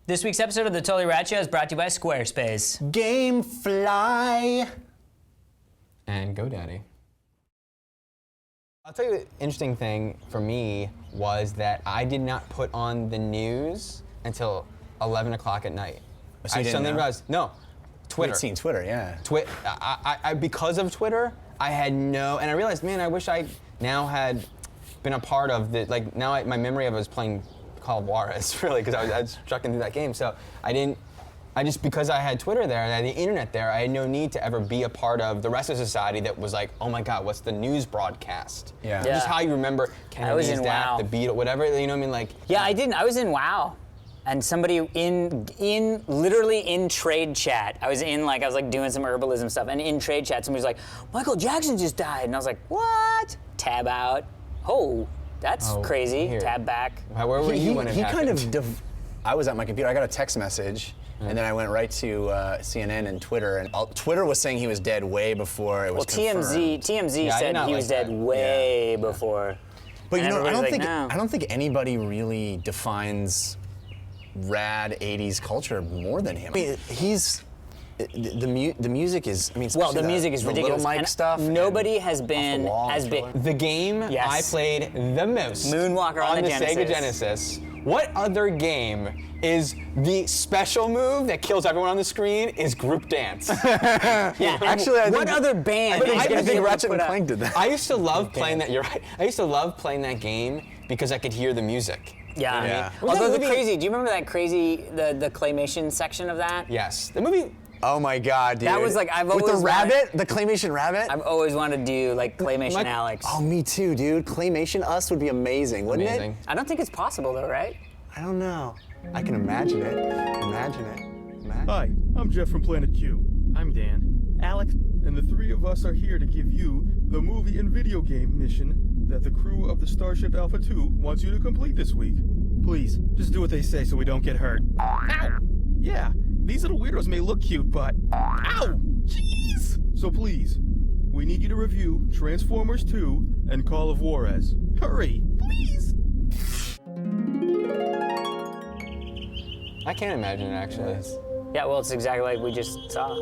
This week's episode of the Totally Rad Show is brought to you by Squarespace. Gamefly. And GoDaddy. I'll tell you the interesting thing for me was that I did not put on the news until 11 o'clock at night. So I suddenly realized, no, Twitter. We'd seen Twitter, yeah. I because of Twitter, I had no, and I realized, man, I wish I now had been a part of the, like now my memory of it was playing Call of Juarez, really, because I was trucking through that game. So because I had Twitter there and I had the internet there, I had no need to ever be a part of the rest of society that was like, oh my God, what's the news broadcast? Yeah. Just how you remember Kennedy's death, the Beatles, whatever, you know what I mean? Like. Yeah, I didn't. I was in WoW. And somebody literally in trade chat, I was doing some herbalism stuff, and in trade chat, somebody's like, Michael Jackson just died. And I was like, what? Tab out. Oh, that's crazy. Here. Tab back. Where were you when it happened? I was at my computer, I got a text message, and then I went right to CNN and Twitter, and Twitter was saying he was dead way before it was confirmed. TMZ said he was dead way before. But and you know, no. I don't think anybody really defines rad 80s culture more than him. I mean, the music is, I mean, well, the music is ridiculous. The Little Mike stuff. Nobody has been the game I played the most Moonwalker on the Sega Genesis. What other game is the special move that kills everyone on the screen is group dance? Yeah, actually, what other band is going to be Ratchet and Clank did that? I used to love playing that. You're right. I used to love playing that game because I could hear the music. Yeah. You know what I mean? Although the crazy, do you remember that crazy, the Claymation section of that? Yes. The movie. Oh my God, dude. That was like, I've always with the rabbit, the Claymation rabbit? I've always wanted to do like Claymation Alex. Oh, me too, dude. Claymation Us would be amazing, wouldn't it? I don't think it's possible though, right? I don't know. I can imagine it. Hi, I'm Jeff from Planet Q. I'm Dan. Alex. And the three of us are here to give you the movie and video game mission that the crew of the Starship Alpha 2 wants you to complete this week. Please, just do what they say so we don't get hurt. Ow! Yeah, these little weirdos may look cute, but... Ow! Jeez! So please, we need you to review Transformers 2 and Call of Juarez. Hurry, please! I can't imagine it, actually. Yeah, well, it's exactly like we just saw.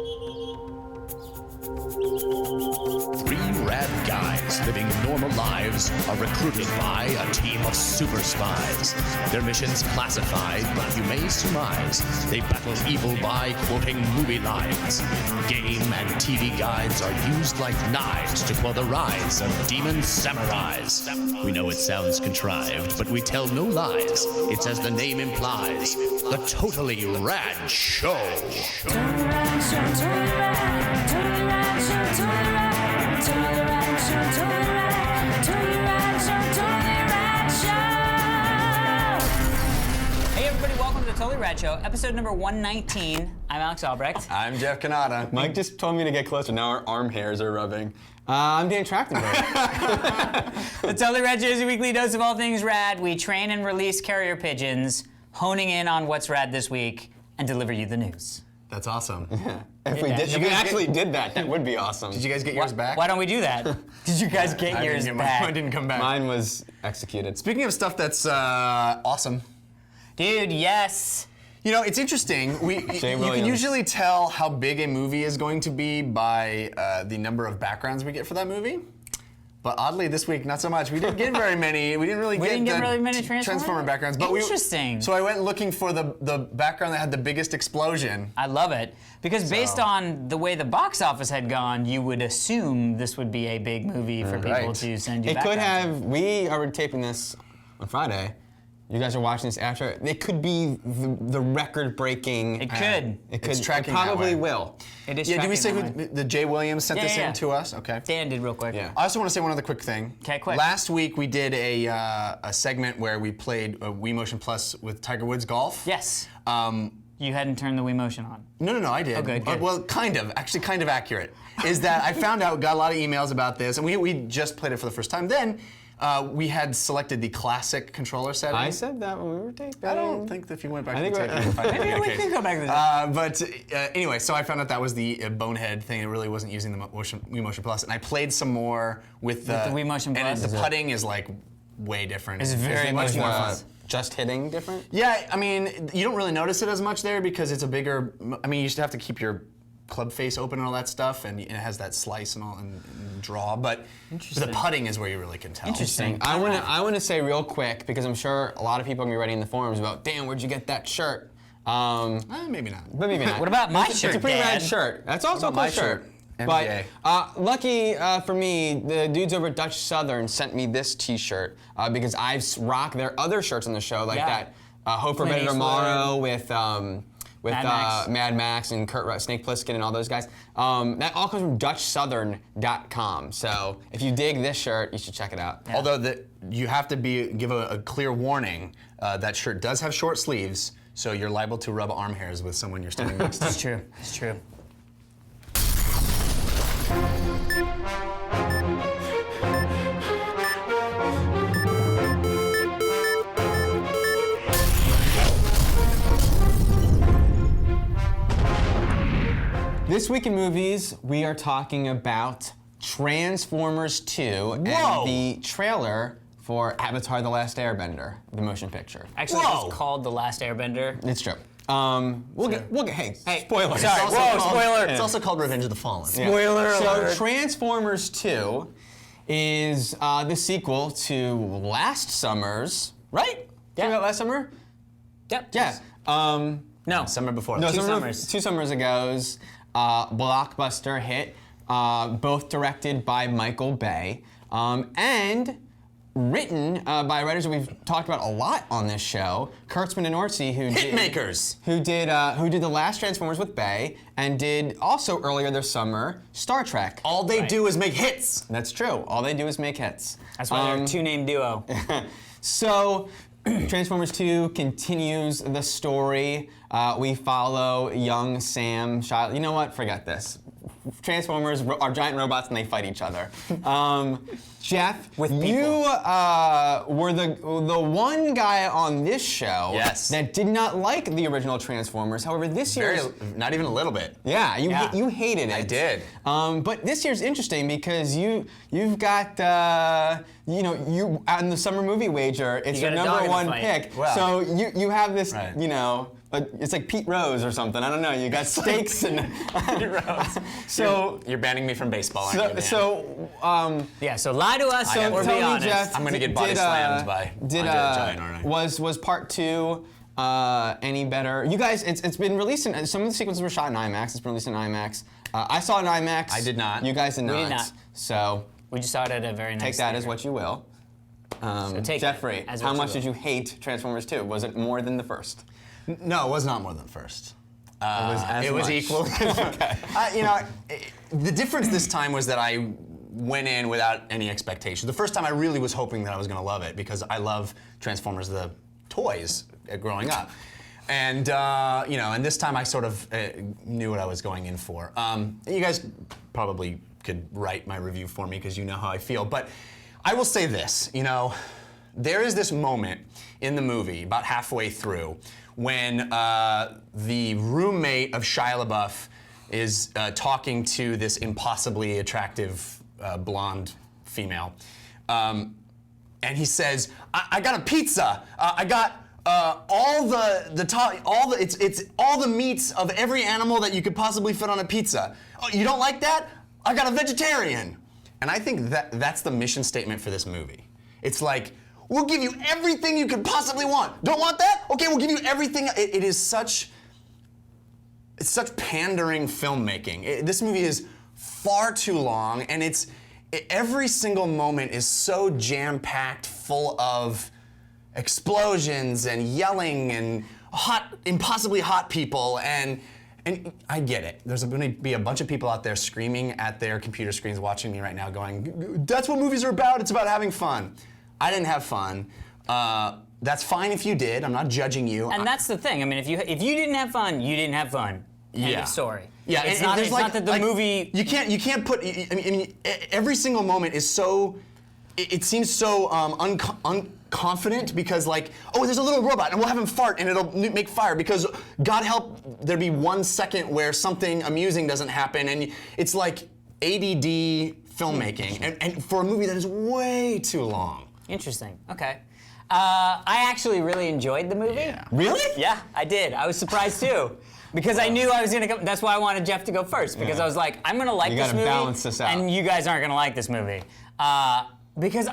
Three rad guys living normal lives are recruited by a team of super spies. Their missions classified, but you may surmise they battle evil by quoting movie lines. Game and TV guides are used like knives to quell the rise of demon samurais. We know it sounds contrived, but we tell no lies. It's as the name implies, the Totally Rad Show. Totally Rad Show, Totally Rad, Totally Rad Show, Totally Rad, Totally Rad Show, Totally Rad, Totally Rad Show, Totally Rad Show. Hey everybody, welcome to the Totally Rad Show, episode number 119. I'm Alex Albrecht. I'm Jeff Kanata. Mike just told me to get closer. Now our arm hairs are rubbing. I'm Dan Trachtenberg. The Totally Rad Show is a weekly dose of all things rad. We train and release carrier pigeons, honing in on what's rad this week, and deliver you the news. That's awesome. If we actually did that, that would be awesome. Did you guys get yours back? Why don't we do that? Did you guys get yours back? Mine didn't come back. Mine was executed. Speaking of stuff that's awesome. Dude, yes. You know, it's interesting. You can usually tell how big a movie is going to be by the number of backgrounds we get for that movie. But oddly, this week, not so much. We didn't get very many. We didn't get really many Transformer backgrounds. But interesting. So I went looking for the background that had the biggest explosion. I love it. Because based on the way the box office had gone, you would assume this would be a big movie for people to send you back. It could have. We are taping this on Friday. You guys are watching this after. It could be the record-breaking. It could. It could. It's tracking it probably that way. will. It is. Yeah. Did we say tracking that way. the Jay Williams sent this in to us? Okay. Dan did real quick. Yeah. I also want to say one other quick thing. Okay, quick. Last week we did a segment where we played Wii Motion Plus with Tiger Woods Golf. Yes. You hadn't turned the Wii Motion on. No, I did. Oh, good. Well, kind of. Actually, kind of accurate. Is that I found out, got a lot of emails about this, and we just played it for the first time. Then we had selected the classic controller setting. I said that when we were taping. I don't think that if you went back I to the think tape, you'd find it Maybe the we case. can go back to that. But anyway, so I found out that was the bonehead thing. It really wasn't using the Wii Motion Plus, and I played some more with the Wii Motion Plus. And the putting is like way different. It's very much more fun. Just hitting different? Yeah, I mean, you don't really notice it as much there because it's a bigger. I mean, you just have to keep your club face open and all that stuff, and it has that slice and all and draw. But the putting is where you really can tell. Interesting. I want to say real quick because I'm sure a lot of people are gonna be writing in the forums about, damn, where'd you get that shirt? Maybe not. But maybe not. What about my shirt, It's a pretty Dad? rad shirt. That's also a cool my shirt. shirt? But NBA. lucky for me, the dudes over at Dutch Southern sent me this T-shirt because I've rocked their other shirts on the show, like that Hope for Clint Better Tomorrow with Max. Mad Max and Snake Plissken and all those guys. That all comes from DutchSouthern.com. So if you dig this shirt, you should check it out. Yeah. Although you have to give a clear warning. That shirt does have short sleeves, so you're liable to rub arm hairs with someone you're standing next to. It's true. It's true. This week in movies, we are talking about Transformers 2 and the trailer for Avatar: The Last Airbender, the motion picture. Actually, it's called The Last Airbender. It's true. We'll get, hey, spoiler. Sorry, spoiler. It's also called Revenge of the Fallen. Spoiler alert. So Transformers 2 is the sequel to last summer's, right? Yeah. Came out last summer? Yep. Yeah. No. Summer before. No, Two summers. 2 summers ago's blockbuster hit, both directed by Michael Bay, and written by writers that we've talked about a lot on this show, Kurtzman and Orci, who did the last Transformers with Bay, and did also earlier this summer Star Trek. All they do is make hits. That's true. All they do is make hits. That's why they're a two-name duo. So, Transformers 2 continues the story. We follow young Sam. You know what? Forget this. Transformers are giant robots and they fight each other. Jeff, you were the one guy on this show that did not like the original Transformers. However, this year, not even a little bit. Yeah, you hated it. I did. But this year's interesting because you've got you on the summer movie wager. It's your number one pick. Wow. So you have this it's like Pete Rose or something. I don't know. You got stakes and Pete Rose. So you're banning me from baseball, aren't you, man? So lie to us or be honest. Jeff, I'm gonna get body slammed by Andre the Giant, aren't I? Was part 2 any better? You guys, it's been released in some of the sequences were shot in IMAX. It's been released in IMAX. I saw it in IMAX. I did not. You guys did not. We did not. So We just saw it at a very nice take that theater. as what you will. Take Jeffrey, it as how what you much will. did you hate Transformers 2? Was it more than the first? No, it was not more than the first. It was much. equal. The difference this time was that I went in without any expectation. The first time I really was hoping that I was going to love it because I love Transformers, the toys, growing up. And and this time I sort of knew what I was going in for. You guys probably could write my review for me because you know how I feel. But I will say this, there is this moment in the movie about halfway through when the roommate of Shia LaBeouf is talking to this impossibly attractive blonde female, and he says, "I got a pizza. I got all the meats of every animal that you could possibly fit on a pizza. Oh, you don't like that? I got a vegetarian." And I think that's the mission statement for this movie. It's like, we'll give you everything you could possibly want. Don't want that? Okay, we'll give you everything. It is such pandering filmmaking. This movie is far too long, and every single moment is so jam-packed, full of explosions and yelling and impossibly hot people, and I get it. There's going to be a bunch of people out there screaming at their computer screens watching me right now going, "That's what movies are about. It's about having fun." I didn't have fun. That's fine if you did. I'm not judging you. And that's the thing. I mean, if you didn't have fun, you didn't have fun. End of story. Yeah, it's not that the movie. You can't put. I mean, every single moment is so. It seems so unconfident because there's a little robot and we'll have him fart and it'll make fire because God help there be 1 second where something amusing doesn't happen, and it's like ADD filmmaking and for a movie that is way too long. Interesting. Okay. I actually really enjoyed the movie. Yeah. Really? Yeah, I did. I was surprised too. Because I knew I was gonna come. That's why I wanted Jeff to go first. Because I was like, I'm gonna like You this gotta movie, balance this out. and you guys aren't gonna like this movie. Because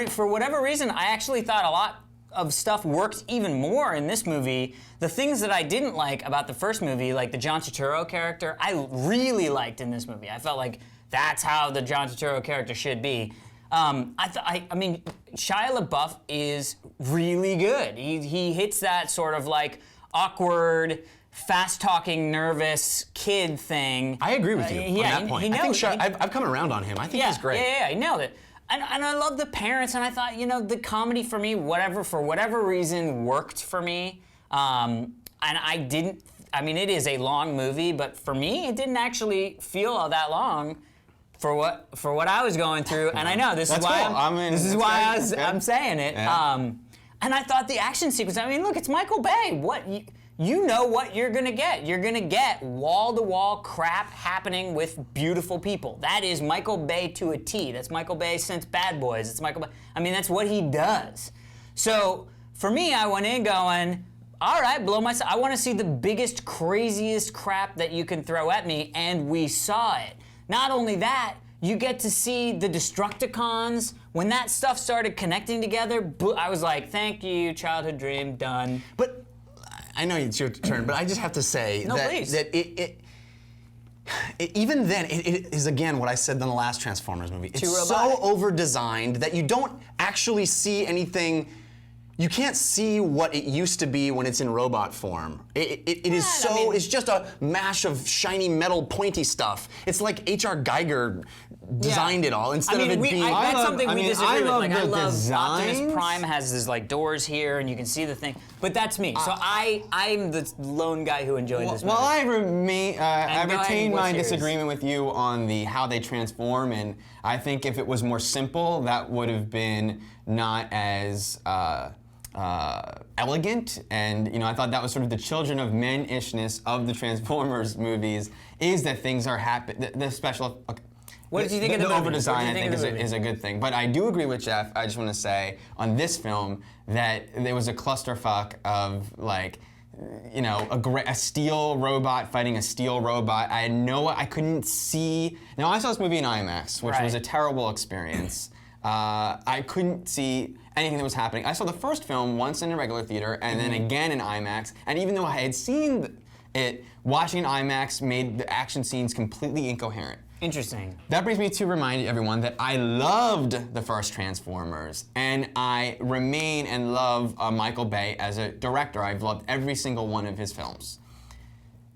for whatever reason, I actually thought a lot of stuff worked even more in this movie. The things that I didn't like about the first movie, like the John Turturro character, I really liked in this movie. I felt like that's how the John Turturro character should be. I mean, Shia LaBeouf is really good. He hits that sort of like awkward, fast-talking, nervous kid thing. I agree with you on that point. I think I've come around on him. I think he's great. Yeah, he nailed it. And I love the parents, and I thought, the comedy for me, for whatever reason, worked for me. And it is a long movie, but for me, it didn't actually feel all that long for what I was going through. And I know this is why I'm saying it. Yeah. And I thought the action sequence, look, it's Michael Bay. You know what you're gonna get. You're gonna get wall-to-wall crap happening with beautiful people. That is Michael Bay to a T. That's Michael Bay since Bad Boys. It's Michael Bay. That's what he does. So for me, I went in going, all right, blow myself. I want to see the biggest, craziest crap that you can throw at me, and we saw it. Not only that, you get to see the Destructicons. When that stuff started connecting together, I was like, thank you, childhood dream, done. But I know it's your turn, but I just have to say that even then, it is again what I said in the last Transformers movie. It's so over-designed that you don't actually see anything. You can't see what it used to be when it's in robot form. It's just a mash of shiny metal pointy stuff. It's like H.R. Geiger designed it all instead of it being. That's something we disagree with. I love Optimus Prime has this doors here, and you can see the thing. But that's me. So I'm the lone guy who enjoyed this movie. Well, I retain my disagreement with you on how they transform, and I think if it was more simple, that would have been not as elegant, and I thought that was sort of the children of men-ishness of the Transformers movies, is that things are happening. The special. Okay. What did you think of the movie? movie? The over-design, I think, is a good thing. But I do agree with Jeff. I just want to say on this film that there was a clusterfuck of a steel robot fighting a steel robot. I couldn't see. Now I saw this movie in IMAX, which was a terrible experience. I couldn't see anything that was happening. I saw the first film once in a regular theater and then again in IMAX. And even though I had seen it, watching IMAX made the action scenes completely incoherent. Interesting. That brings me to remind everyone that I loved the first Transformers, and I remain and love Michael Bay as a director. I've loved every single one of his films.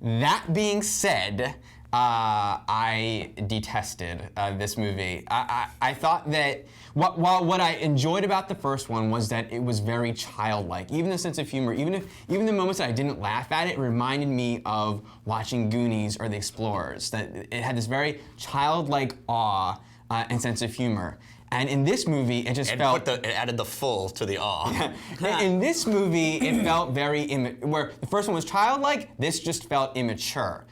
That being said, I detested this movie. I thought that what I enjoyed about the first one was that it was very childlike. Even the sense of humor, even the moments that I didn't laugh at it reminded me of watching Goonies or The Explorers. That it had this very childlike awe and sense of humor. And in this movie, it just felt... It added the full to the awe. In this movie, it felt very... where the first one was childlike, this just felt immature.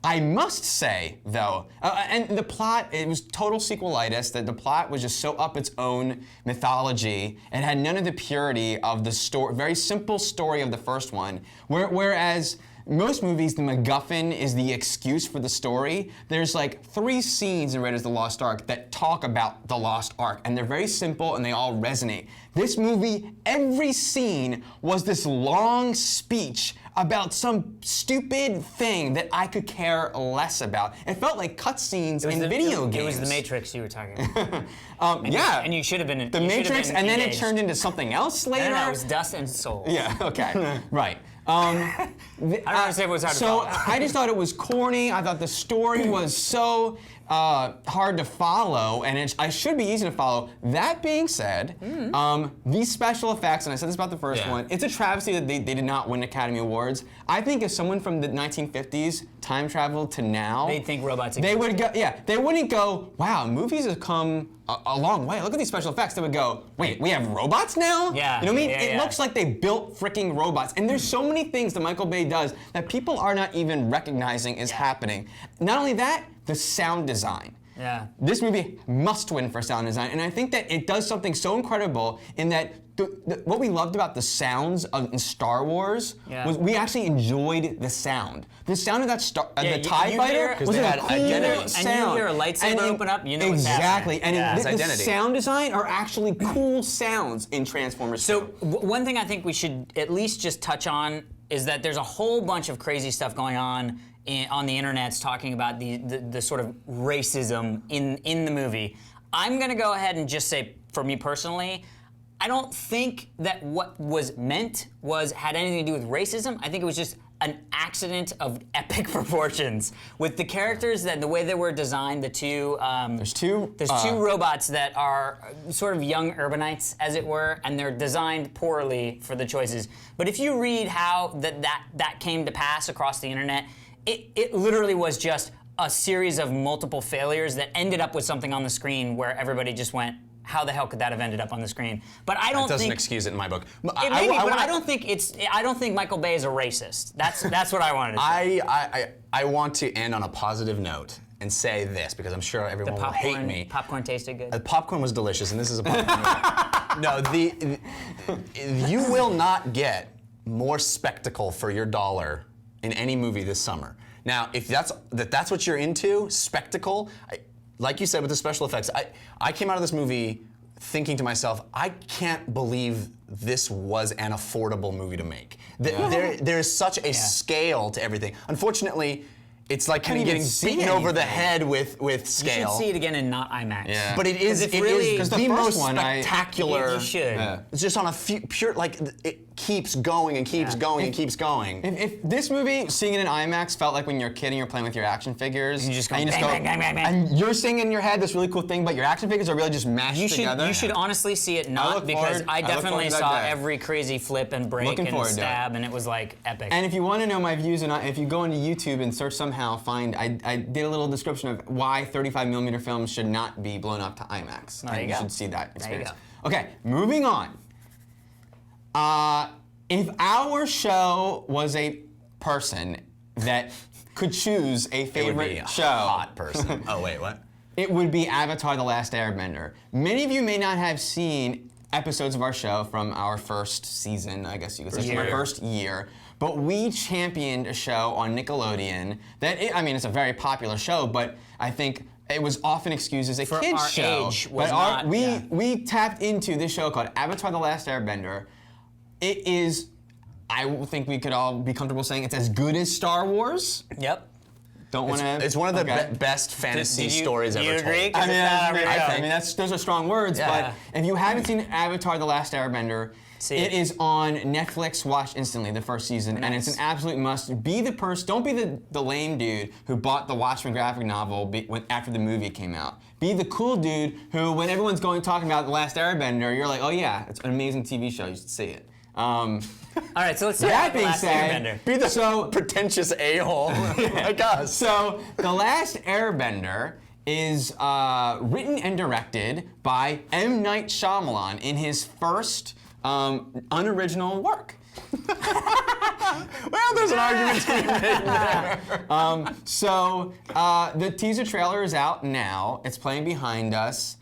I must say, though, and the plot, it was total sequelitis, that the plot was just so up its own mythology and had none of the purity of the story, very simple story of the first one, whereas most movies, the MacGuffin is the excuse for the story. There's like 3 scenes in Raiders of the Lost Ark that talk about the Lost Ark, and they're very simple and they all resonate. This movie, every scene was this long speech about some stupid thing that I could care less about. It felt like cutscenes in video games. It was The Matrix you were talking about. Yeah. And you should have been The Matrix, and then it turned into something else later. No, it was Dust and Soul. Yeah, okay, right. I don't understand what was hard to follow. So I just thought it was corny. I thought the story was so hard to follow, and I should be easy to follow. That being said, these special effects, and I said this about the first one, it's a travesty that they did not win Academy Awards. I think if someone from the 1950s time traveled to now, they'd think robots they would go, they wouldn't go, wow, movies have come a long way. Look at these special effects. They would go, wait, we have robots now? Yeah. You know what I mean? It looks like they built freaking robots. And there's so many things that Michael Bay does that people are not even recognizing is happening. Not only that, the sound design. Yeah. This movie must win for sound design, and I think that it does something so incredible in that what we loved about the sounds in Star Wars was we actually enjoyed the sound. The sound of that the TIE fighter was a cool sound. And you hear a lightsaber open up, you know what's happening. Exactly, and the sound design are actually cool sounds in Transformers. So one thing I think we should at least just touch on is that there's a whole bunch of crazy stuff going on the internets talking about the sort of racism in the movie. I'm gonna go ahead and just say, for me personally, I don't think that what was meant had anything to do with racism. I think it was just an accident of epic proportions with the characters the way they were designed. The two there's two robots that are sort of young urbanites, as it were, and they're designed poorly for the choices. But if you read how that came to pass across the internet, it literally was just a series of multiple failures that ended up with something on the screen where everybody just went, how the hell could that have ended up on the screen? But I don't think... That doesn't excuse it in my book. I don't think Michael Bay is a racist. That's what I wanted to say. I want to end on a positive note and say this, because I'm sure everyone will hate me. Popcorn tasted good. The popcorn was delicious, and this is a popcorn movie. No, you will not get more spectacle for your dollar in any movie this summer. Now, if that's what you're into, spectacle, like you said with the special effects, I came out of this movie thinking to myself, I can't believe this was an affordable movie to make. There is such a scale to everything. Unfortunately, it's like kind of getting beaten over the head with scale. You should see it again and not IMAX. Yeah. But it is the most spectacular. You should. Yeah. It's just on a pure, like, it keeps going and keeps going and keeps going. If this movie, seeing it in IMAX, felt like when you're a kid and you're playing with your action figures, you just go, bang, and you're seeing in your head this really cool thing, but your action figures are really just mashed together. You should honestly see it not, because I definitely saw every crazy flip and break and stab, and it was like epic. And if you want to know my views, if you go into YouTube and search somehow, I did a little description of why 35mm films should not be blown up to IMAX. There you go. You should see that experience. There you Okay, moving on. If our show was a person that could choose a favorite it would be show, a hot person. Oh wait, what? It would be Avatar: The Last Airbender. Many of you may not have seen episodes of our show from our first season, I guess you could say, from our first year. But we championed a show on Nickelodeon that, it's a very popular show, but I think it was often excused as a kid's show. Age was not, we tapped into this show called Avatar: The Last Airbender. It is, I think we could all be comfortable saying it's as good as Star Wars. Yep. Don't want to. It's one of the best fantasy stories ever told. Do you agree? I mean, those are strong words, but if you haven't seen Avatar: The Last Airbender, it is on Netflix. Watch instantly the first season, and it's an absolute must. Be the person. Don't be the lame dude who bought the Watchmen graphic novel after the movie came out. Be the cool dude who, when everyone's talking about The Last Airbender, you're like, oh yeah, it's an amazing TV show. You should see it. All right, so let's talk about The Last Airbender. Be the pretentious a-hole like us. So, The Last Airbender is written and directed by M. Night Shyamalan in his first unoriginal work. Well, there's an argument to be made there. So, the teaser trailer is out now. It's playing behind us.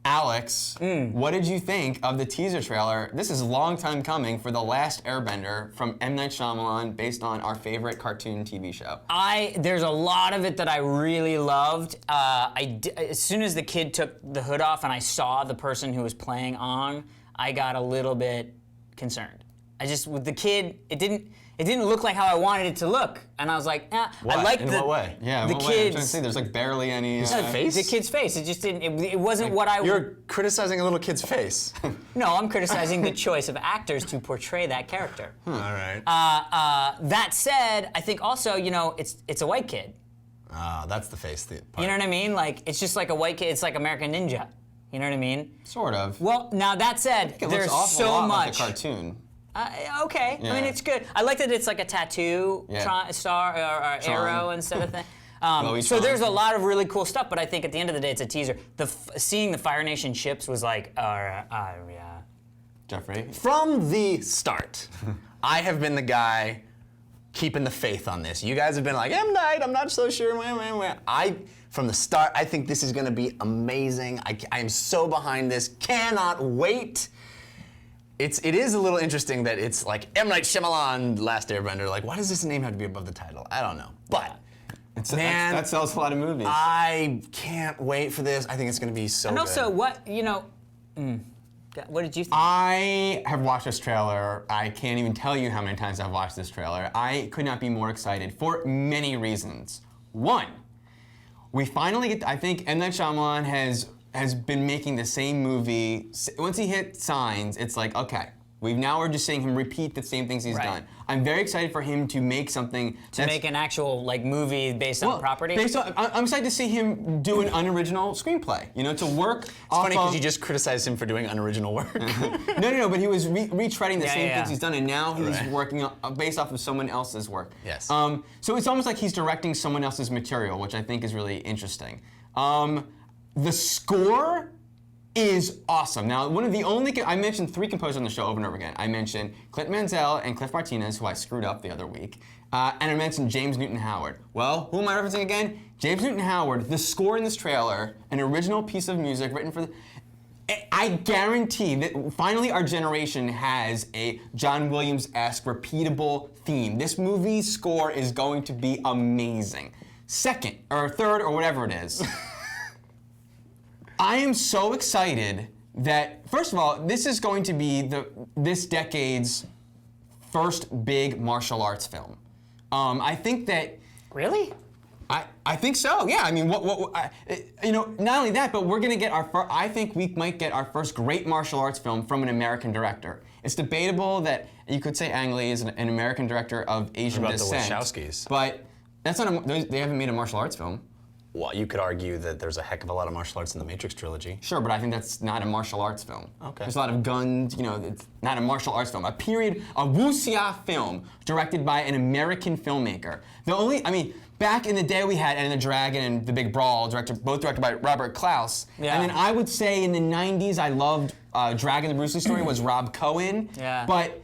Alex, what did you think of the teaser trailer? This is a long time coming for The Last Airbender from M. Night Shyamalan, based on our favorite cartoon TV show. There's a lot of it that I really loved. As soon as the kid took the hood off and I saw the person who was playing Aang, I got a little bit concerned. With the kid, it didn't look like how I wanted it to look, and I was like, I liked In what way? Yeah, the I'm kids. trying to say there's like barely any. face? The kid's face. It just didn't. It wasn't what I. You're criticizing a little kid's face. No, I'm criticizing the choice of actors to portray that character. All right. That said, I think also, it's a white kid. That's the face part. You know what I mean? Like, it's just like a white kid. It's like American Ninja. You know what I mean? Sort of. Well, now that said, there's so much. Like a cartoon. Okay. Yeah. I mean, it's good. I like that it's like a tattoo star or arrow instead of thing. So there's a lot of really cool stuff, but I think at the end of the day, it's a teaser. Seeing the Fire Nation ships was like, Jeffrey? From the start, I have been the guy keeping the faith on this. You guys have been like, M. Night, I'm not so sure. From the start, I think this is going to be amazing. I am so behind this. Cannot wait. It is a little interesting that it's like M. Night Shyamalan, Last Airbender. Like, why does this name have to be above the title? I don't know. But, man, that sells a lot of movies. I can't wait for this. I think it's going to be so And good. also, what did you think? I have watched this trailer. I can't even tell you how many times I've watched this trailer. I could not be more excited for many reasons. One, we finally get, I think M. Night Shyamalan has been making the same movie. Once he hit Signs, it's like, okay, we're just seeing him repeat the same things he's done. I'm very excited for him to make something make an actual movie based on property. I'm excited to see him do an unoriginal screenplay. To work. It's funny because you just criticized him for doing unoriginal work. No, but he was retreading the same things he's done, and now he's working based off of someone else's work. Yes. So it's almost like he's directing someone else's material, which I think is really interesting. The score is awesome. Now, I mentioned 3 composers on the show over and over again. I mentioned Clint Mansell and Cliff Martinez, who I screwed up the other week, and I mentioned James Newton Howard. Well, who am I referencing again? James Newton Howard, the score in this trailer, an original piece of music written for I guarantee that finally our generation has a John Williams-esque repeatable theme. This movie's score is going to be amazing. Second, or third, or whatever it is. I am so excited that, first of all, this is going to be this decade's first big martial arts film. I think that... Really? I think so. Yeah. I mean, not only that, but we're gonna get I think we might get our first great martial arts film from an American director. It's debatable that you could say Ang Lee is an American director of Asian descent. The Wachowskis? But that's not. They haven't made a martial arts film. Well, you could argue that there's a heck of a lot of martial arts in the Matrix trilogy. Sure, but I think that's not a martial arts film. Okay. There's a lot of guns, it's not a martial arts film. A wuxia film directed by an American filmmaker. Back in the day we had Enter the Dragon and The Big Brawl, both directed by Robert Klaus. Yeah. And then I would say in the 90s I loved Dragon the Bruce Lee Story was Rob Cohen. Yeah. But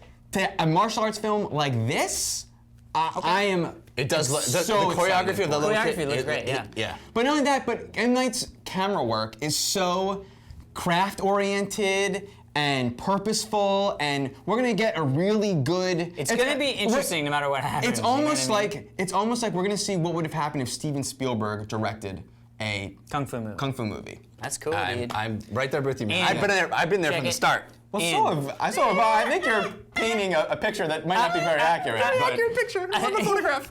a martial arts film like this, I am... It does look, the choreography of the choreography looks great, yeah. But not only that, but M. Night's camera work is so craft-oriented and purposeful, and we're gonna get a really good... It's gonna be interesting no matter what happens. It's almost like we're gonna see what would have happened if Steven Spielberg directed a Kung Fu movie. That's cool, dude. I'm right there with you, man. I've been there from the start. Well, I think you're painting a picture that might not be very accurate. Accurate picture on the photograph.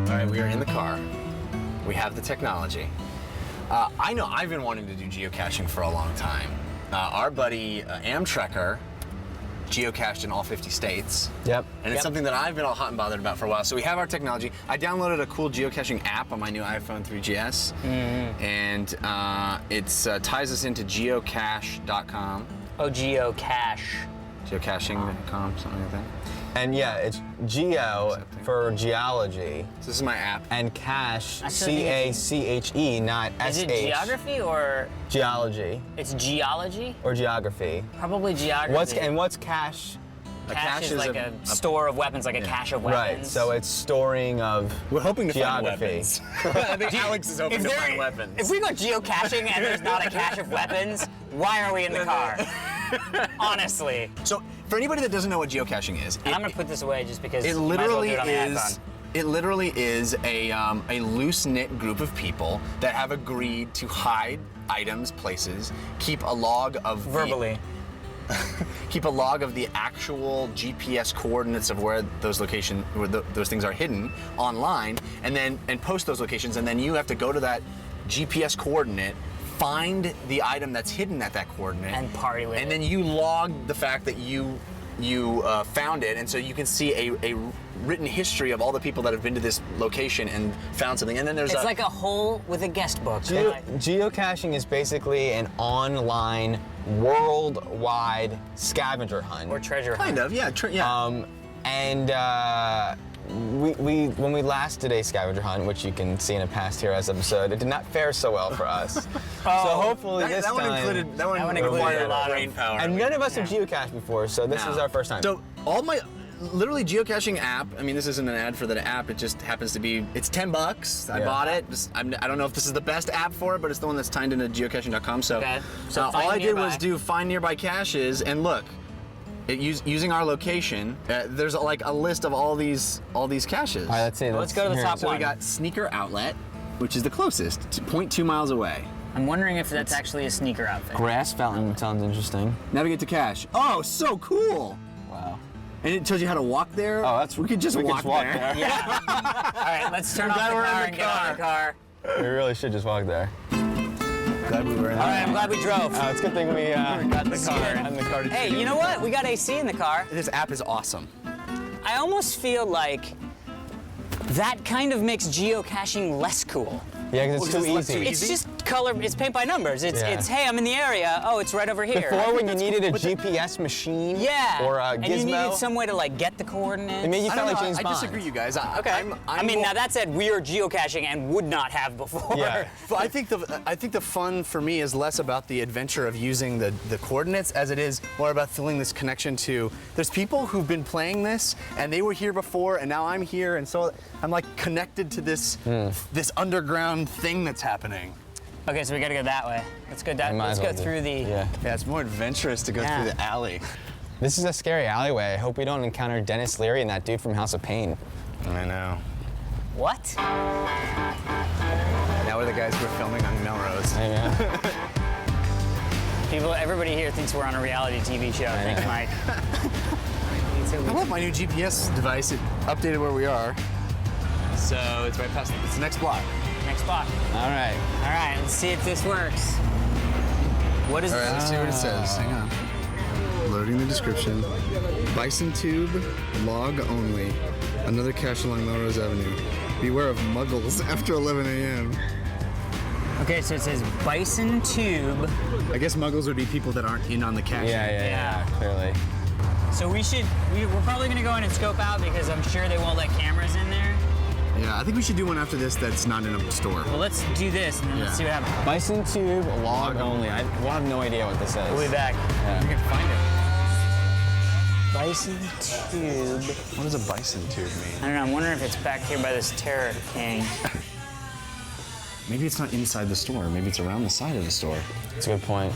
All right, we are in the car. We have the technology. I know I've been wanting to do geocaching for a long time. Our buddy Amtrekker geocached in all 50 states. Yep. And it's something that I've been all hot and bothered about for a while. So we have our technology. I downloaded a cool geocaching app on my new iPhone 3GS. Mm-hmm. And it ties us into geocache.com. Oh, geocache. Geocaching.com, something like that. And yeah, it's geo for geology. So this is my app. And cache, C-A-C-H-E, not S-H. Is it geography or? Geology. It's geology? Or geography. Probably geography. What's cache? Cache is like a store of weapons, like a cache of weapons. Right, so it's storing of We're hoping to geography. find weapons. I think Alex is hoping to find weapons. If we go geocaching and there's not a cache of weapons, why are we in the car? Honestly. So, for anybody that doesn't know what geocaching is, and I'm gonna put this away just because it literally is a loose-knit group of people that have agreed to hide items, places, keep a log of verbally. Keep a log of the actual GPS coordinates of where those those things are hidden online, and post those locations, and then you have to go to that GPS coordinate, find the item that's hidden at that coordinate, and party with it. And then you log the fact that you found it, and so you can see a written history of all the people that have been to this location and found something. And then there's like a hole with a guest book. Geocaching is basically an online, worldwide scavenger hunt. Or treasure hunt. Kind of, yeah. when we last did a scavenger hunt, which you can see in a past Heroes episode, it did not fare so well for us. So hopefully this that one time. included That one included required a lot of brain power. And none of us have geocached before, so this is our first time. So all my literally geocaching app. I mean, this isn't an ad for the app. It just happens to be. It's $10. I bought it. I don't know if this is the best app for it, but it's the one that's tied into geocaching.com. So, all I did was do find nearby caches and look. Using our location, there's like a list of all these caches. All right, let's see. Let's go to the top So one. we got Sneaker Outlet, which is the closest, 0.2 miles away. I'm wondering if that's actually a sneaker outfit. Grass fountain sounds interesting. Navigate to cache. Oh, so cool! Wow. And it tells you how to walk there. Oh, that's we could just walk there. Yeah. All right, let's turn off the we're in car the and get out of the car. We really should just walk there. Glad we were in All right, I'm glad we drove. It's a good thing we got in the car. Hey, you know what? We got AC in the car. This app is awesome. I almost feel like that kind of makes geocaching less cool. Yeah, because it's too easy. It's just color, it's paint by numbers. It's, hey, I'm in the area. Oh, it's right over here. Before, when you needed a GPS machine or a gizmo. And you needed some way to like get the coordinates. It made you feel like James I Bond. disagree, you guys. Okay. I mean, now that said, we are geocaching and would not have before. Yeah. But I think the fun for me is less about the adventure of using the coordinates as it is more about feeling this connection to. There's people who've been playing this and they were here before and now I'm here and so I'm like connected to this underground thing that's happening. Okay, so we gotta go that way. Let's go down. Let's go through the. Yeah, it's more adventurous to go through the alley. This is a scary alleyway. I hope we don't encounter Dennis Leary and that dude from House of Pain. I know. What? Now we're the guys who are filming on Melrose. I know. Everybody here thinks we're on a reality TV show. Thanks, Mike. I love my new GPS device. It updated where we are. So it's right past. It's the next block. Next spot. All right. All right, let's see if this works. What is All right, let's see what it says. Hang on. Loading the description. Bison tube, log only. Another cache along Melrose Avenue. Beware of muggles after 11 a.m. Okay, so it says Bison Tube. I guess muggles would be people that aren't in on the cache. Yeah, clearly. So we're probably gonna go in and scope out because I'm sure they won't let cameras in there. Yeah, I think we should do one after this that's not in a store. Well, let's do this and then let's see what happens. Bison tube, log only. I have no idea what this is. We'll be back. Yeah. We can find it. Bison Tube. What does a bison tube mean? I don't know, I'm wondering if it's back here by this Terror King. Maybe it's not inside the store. Maybe it's around the side of the store. That's a good point.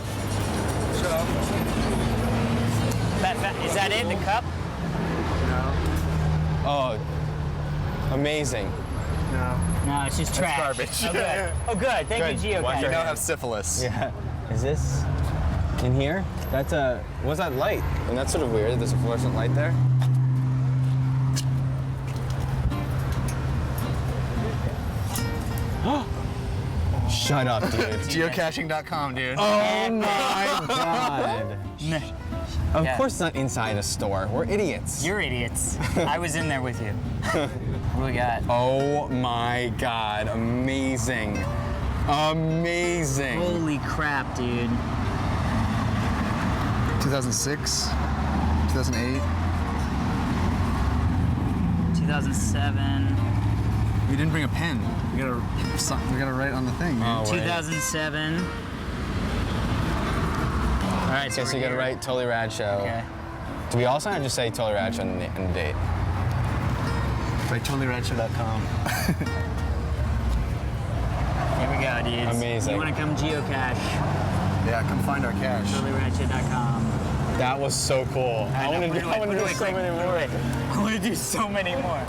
Is that it, the cup? Oh, amazing. No, it's just trash. garbage. Oh, good. Oh, good. Thank you, You geocaching. now have syphilis. Yeah. Is this in here? That's what's that light? And that's sort of weird. There's a fluorescent light there. Shut up, dude. Geocaching.com, dude. Oh my god. Of course it's not inside a store. We're idiots. You're idiots. I was in there with you. What do we got? Oh my god. Amazing. Amazing. Holy crap, dude. 2006, 2008. 2007. We didn't bring a pen. We gotta write on the thing. Oh, wait. 2007. All right, So you gotta write Totally Rad Show. Okay. Do we also have to say Totally Rad Show in the date? Write totallyradshow.com. Here we go, dudes. Amazing. You want to come geocache? Yeah, come find our cache. TotallyRadShit.com. That was so cool. I want to do so many more. I want to do so many more.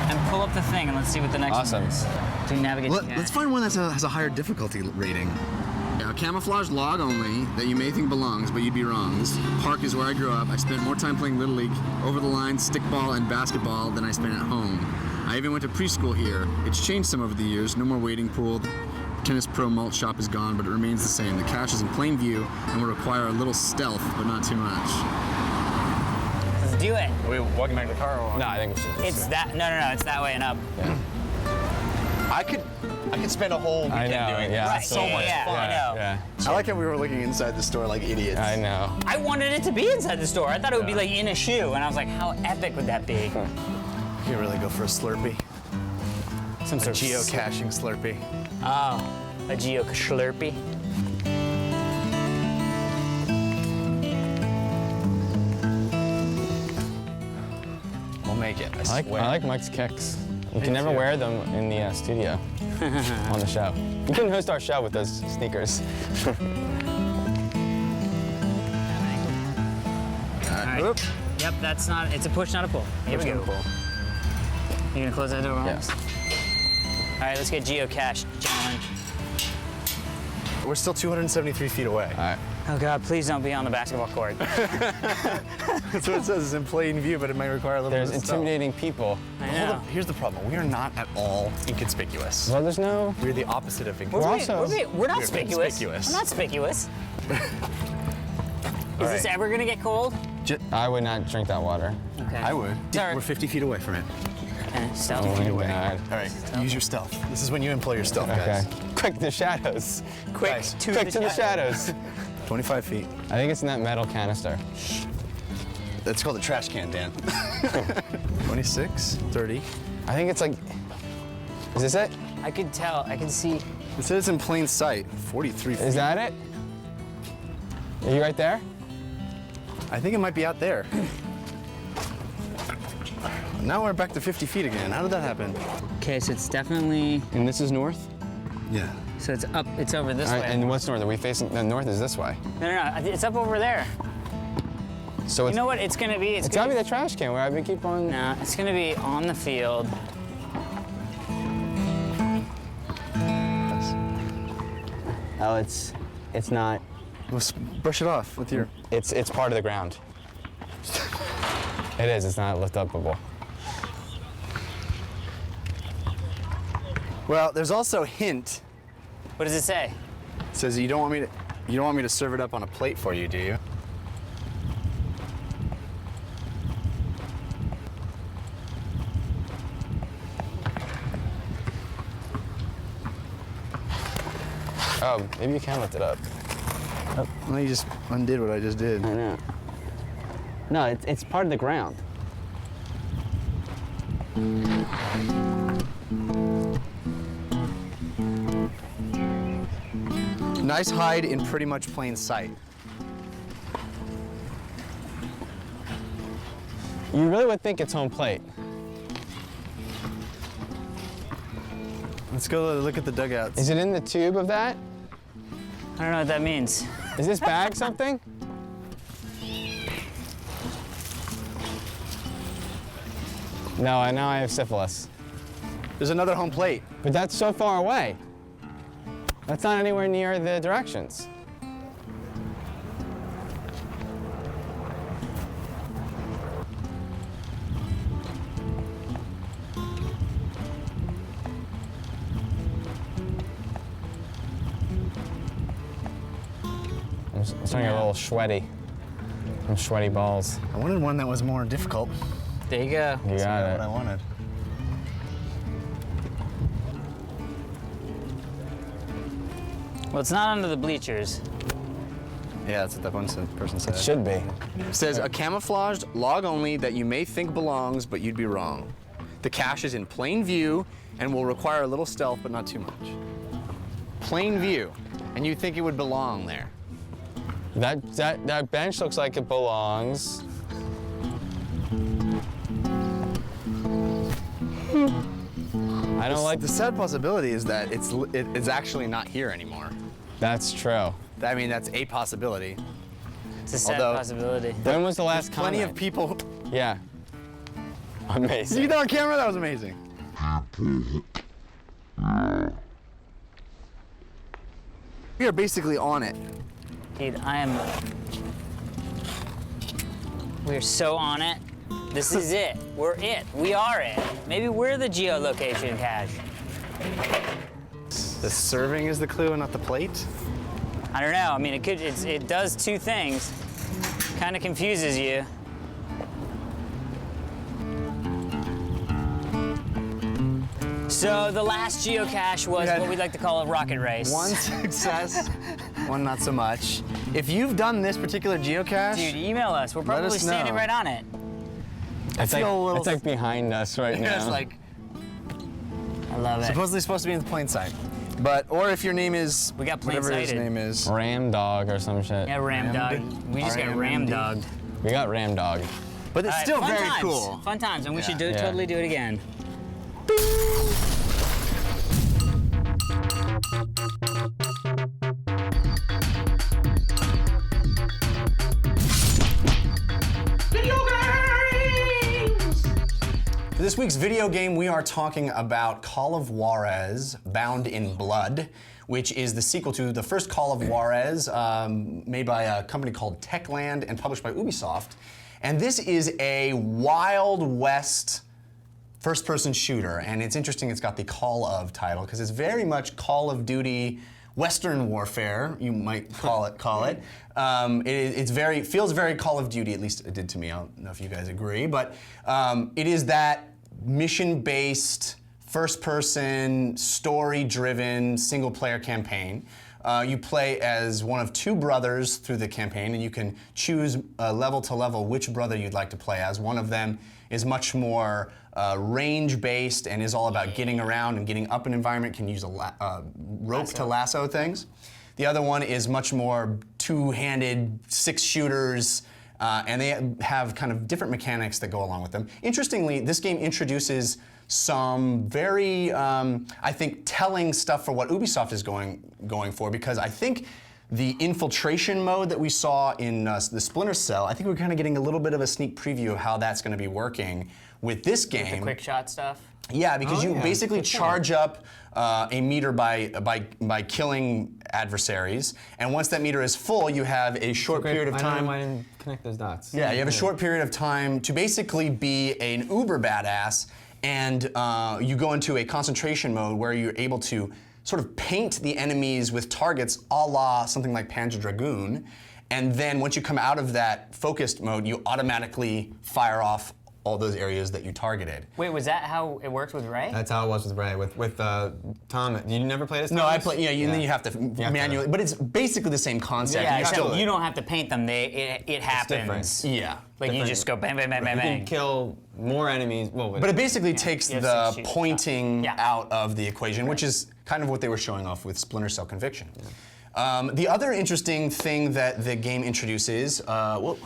And pull up the thing and let's see what the next one is. To navigate the cache. Let's find one that has a higher difficulty rating. Yeah, camouflage log only that you may think belongs, but you'd be wrong. This park is where I grew up. I spent more time playing Little League, over the line, stickball, and basketball than I spent at home. I even went to preschool here. It's changed some over the years. No more wading pool. Tennis Pro malt shop is gone, but it remains the same. The cache is in plain view and will require a little stealth, but not too much. Let's do it. Are we walking back to the car or what? No, I think we should just It's that. No, it's that way and up. Yeah. I could spend a whole weekend doing this. Yeah, Right, So much yeah, fun. I know. Yeah, I like how we were looking inside the store like idiots. I know. I wanted it to be inside the store. I thought it would be like in a shoe, and I was like, how epic would that be? You really go for a Slurpee. Some A sort of geocaching Slurpee. Oh, a Geoslurpee. We'll make it. I I swear. like Mike's kicks. You can never wear them in the studio on the show. You can host our show with those sneakers. All right. Oop. Yep, that's not. It's a push, not a pull. Here we go. You gonna close that door? Yes. All right, let's get geocached, gentlemen. We're still 273 feet away. All right. Oh God, please don't be on the basketball court. That's what it says. It's in plain view, but it might require a little There's bit of stealth. intimidating people. I Hold know. up. Here's the problem. We are not at all inconspicuous. Well, there's no. We're the opposite of We're inconspicuous. also- we're not We're spicuous. conspicuous. We're not spicuous. Is this ever gonna get cold? I would not drink that water. Okay. I would. Sorry. We're 50 feet away from it. Okay, stealth. Oh my away. God. All right, use your stealth. This is when you employ your stealth, Okay. guys. Quick, the shadows. Quick Guys, to Quick the to the shadows. shadows. 25 feet. I think it's in that metal canister. That's called a trash can, Dan. 26, 30. I think it's like. Is this it? I could tell. I can see. It says in plain sight, 43 feet. Is that it? Are you right there? I think it might be out there. Now we're back to 50 feet again. How did that happen? Okay, so it's definitely. And this is north? Yeah. So it's up. It's over this All way. right, and what's north? Are we facing? The north is this way. No. It's up over there. So You it's, know what? It's gonna be. it's gotta be the trash can where I've been keep on. No, it's gonna be on the field. Oh, it's not. Let's brush it off with your. It's part of the ground. It is. It's not liftupable. Well, there's also a hint. What does it say? It says you don't want me to serve it up on a plate for you, do you? Oh, maybe you can lift it up. Well, you just undid what I just did. I know. No, it's part of the ground. Nice hide in pretty much plain sight. You really would think it's home plate. Let's go look at the dugouts. Is it in the tube of that? I don't know what that means. Is this bag something? No, now I have syphilis. There's another home plate. But that's so far away. That's not anywhere near the directions. I'm starting to get a little sweaty. I'm sweaty balls. I wanted one that was more difficult. There you go. You That's got not what I it. wanted. Well, it's not under the bleachers. Yeah, that's what that one person said. It should be. It says a camouflaged log only that you may think belongs, but you'd be wrong. The cache is in plain view and will require a little stealth, but not too much. Plain view, and you think it would belong there. That bench looks like it belongs. I don't like The sad possibility is that it's actually not here anymore. That's true. I mean, that's a possibility. It's a sad Although- possibility. When was the last Plenty comment? of people. Yeah. You Amazing. that on camera? That was amazing. We are basically on it. Dude, we're so on it. This is it. We're it. We are it. Maybe we're the geolocation cache. The serving is the clue and not the plate. I don't know. I mean, it does two things. Kind of confuses you. So the last geocache was what we'd like to call a rocket race. One success, one not so much. If you've done this particular geocache, Dude, email us. We're probably us standing know. right on it. It's like behind us right now. it's like I love it. supposedly supposed to be in the plain sight. But, or if your name is, We got plain whatever his sighted. name is. Ram dog or some shit. Yeah, ram dog. We just got ram RMD. dogged. We got ram dog. But it's All right, still fun very times. cool. Fun times, and we should Yeah. totally do it again. For this week's video game, we are talking about Call of Juarez, Bound in Blood, which is the sequel to the first Call of Juarez, made by a company called Techland and published by Ubisoft. And this is a Wild West first-person shooter, and it's interesting it's got the Call of title, because it's very much Call of Duty Western warfare, you might call it. Feels very Call of Duty, at least it did to me. I don't know if you guys agree, but it is that mission-based, first-person, story-driven, single-player campaign. You play as one of two brothers through the campaign, and you can choose level to level which brother you'd like to play as. One of them is much more range-based and is all about getting around and getting up an environment, can use a rope to lasso things. The other one is much more two-handed, six shooters, and they have kind of different mechanics that go along with them. Interestingly, this game introduces some very, I think, telling stuff for what Ubisoft is going for, because I think the infiltration mode that we saw in the Splinter Cell, I think we're kind of getting a little bit of a sneak preview of how that's going to be working with this game. The quick shot stuff. Yeah, because you yeah. basically Good charge up a meter by killing adversaries, and once that meter is full, you have a short period of time. I didn't connect those dots. Yeah, you have a short period of time to basically be an uber badass, and you go into a concentration mode where you're able to sort of paint the enemies with targets a la something like Panzer Dragoon, and then once you come out of that focused mode, you automatically fire off all those areas that you targeted. Wait, was that how it worked with Ray? That's how it was with Ray. With Tom, you never played as Tom? No, I play. Yeah, and then you have to manually. But it's basically the same concept. Yeah, You except still- you don't have to paint them. It happens. Yeah. Like you just go bang, bang, bang, bang, You can bang. kill more enemies. Well, But it basically takes you have the 6 shooter pointing stuff. Yeah. out of the equation, which is kind of what they were showing off with Splinter Cell Conviction. The other interesting thing that the game introduces, well,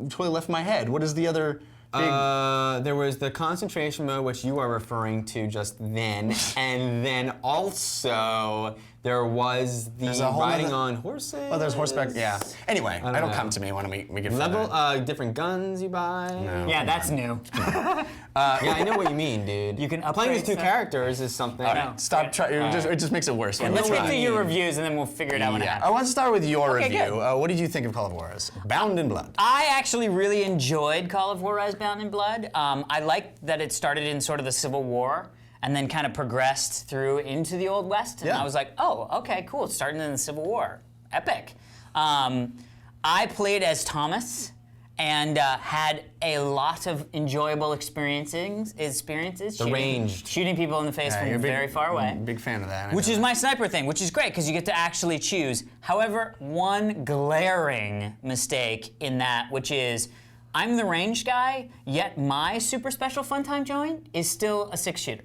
totally left my head. What is the other big? there was the concentration mode, which you are referring to just then, and then also there was the There's a whole riding other- on horses. Oh, there's horseback. Yeah. Anyway, don't that'll know. come to me when we get Level, further. different guns you buy. Yeah, that's new. Yeah, I know what you mean, dude. You can playing with upgrade two stuff. characters is something. No. Stop trying. It just makes it worse. when Let's we get try. through your reviews and then we'll figure it out when it Yeah. happens. I want to start with your Okay, review. good. What did you think of Call of Juarez? Bound in Blood. I actually really enjoyed Call of Juarez Bound in Blood. I liked that it started in sort of the Civil War and then kind of progressed through into the Old West. And Yeah. I was like, oh, okay, cool. It's starting in the Civil War. Epic. I played as Thomas and had a lot of enjoyable experiences. Shooting people in the face Yeah, from you're a big- very far away. Big fan of that. I Which know is that. my sniper thing, which is great because you get to actually choose. However, one glaring mistake in that, which is I'm the ranged guy, yet my super special fun time joint is still a 6-shooter.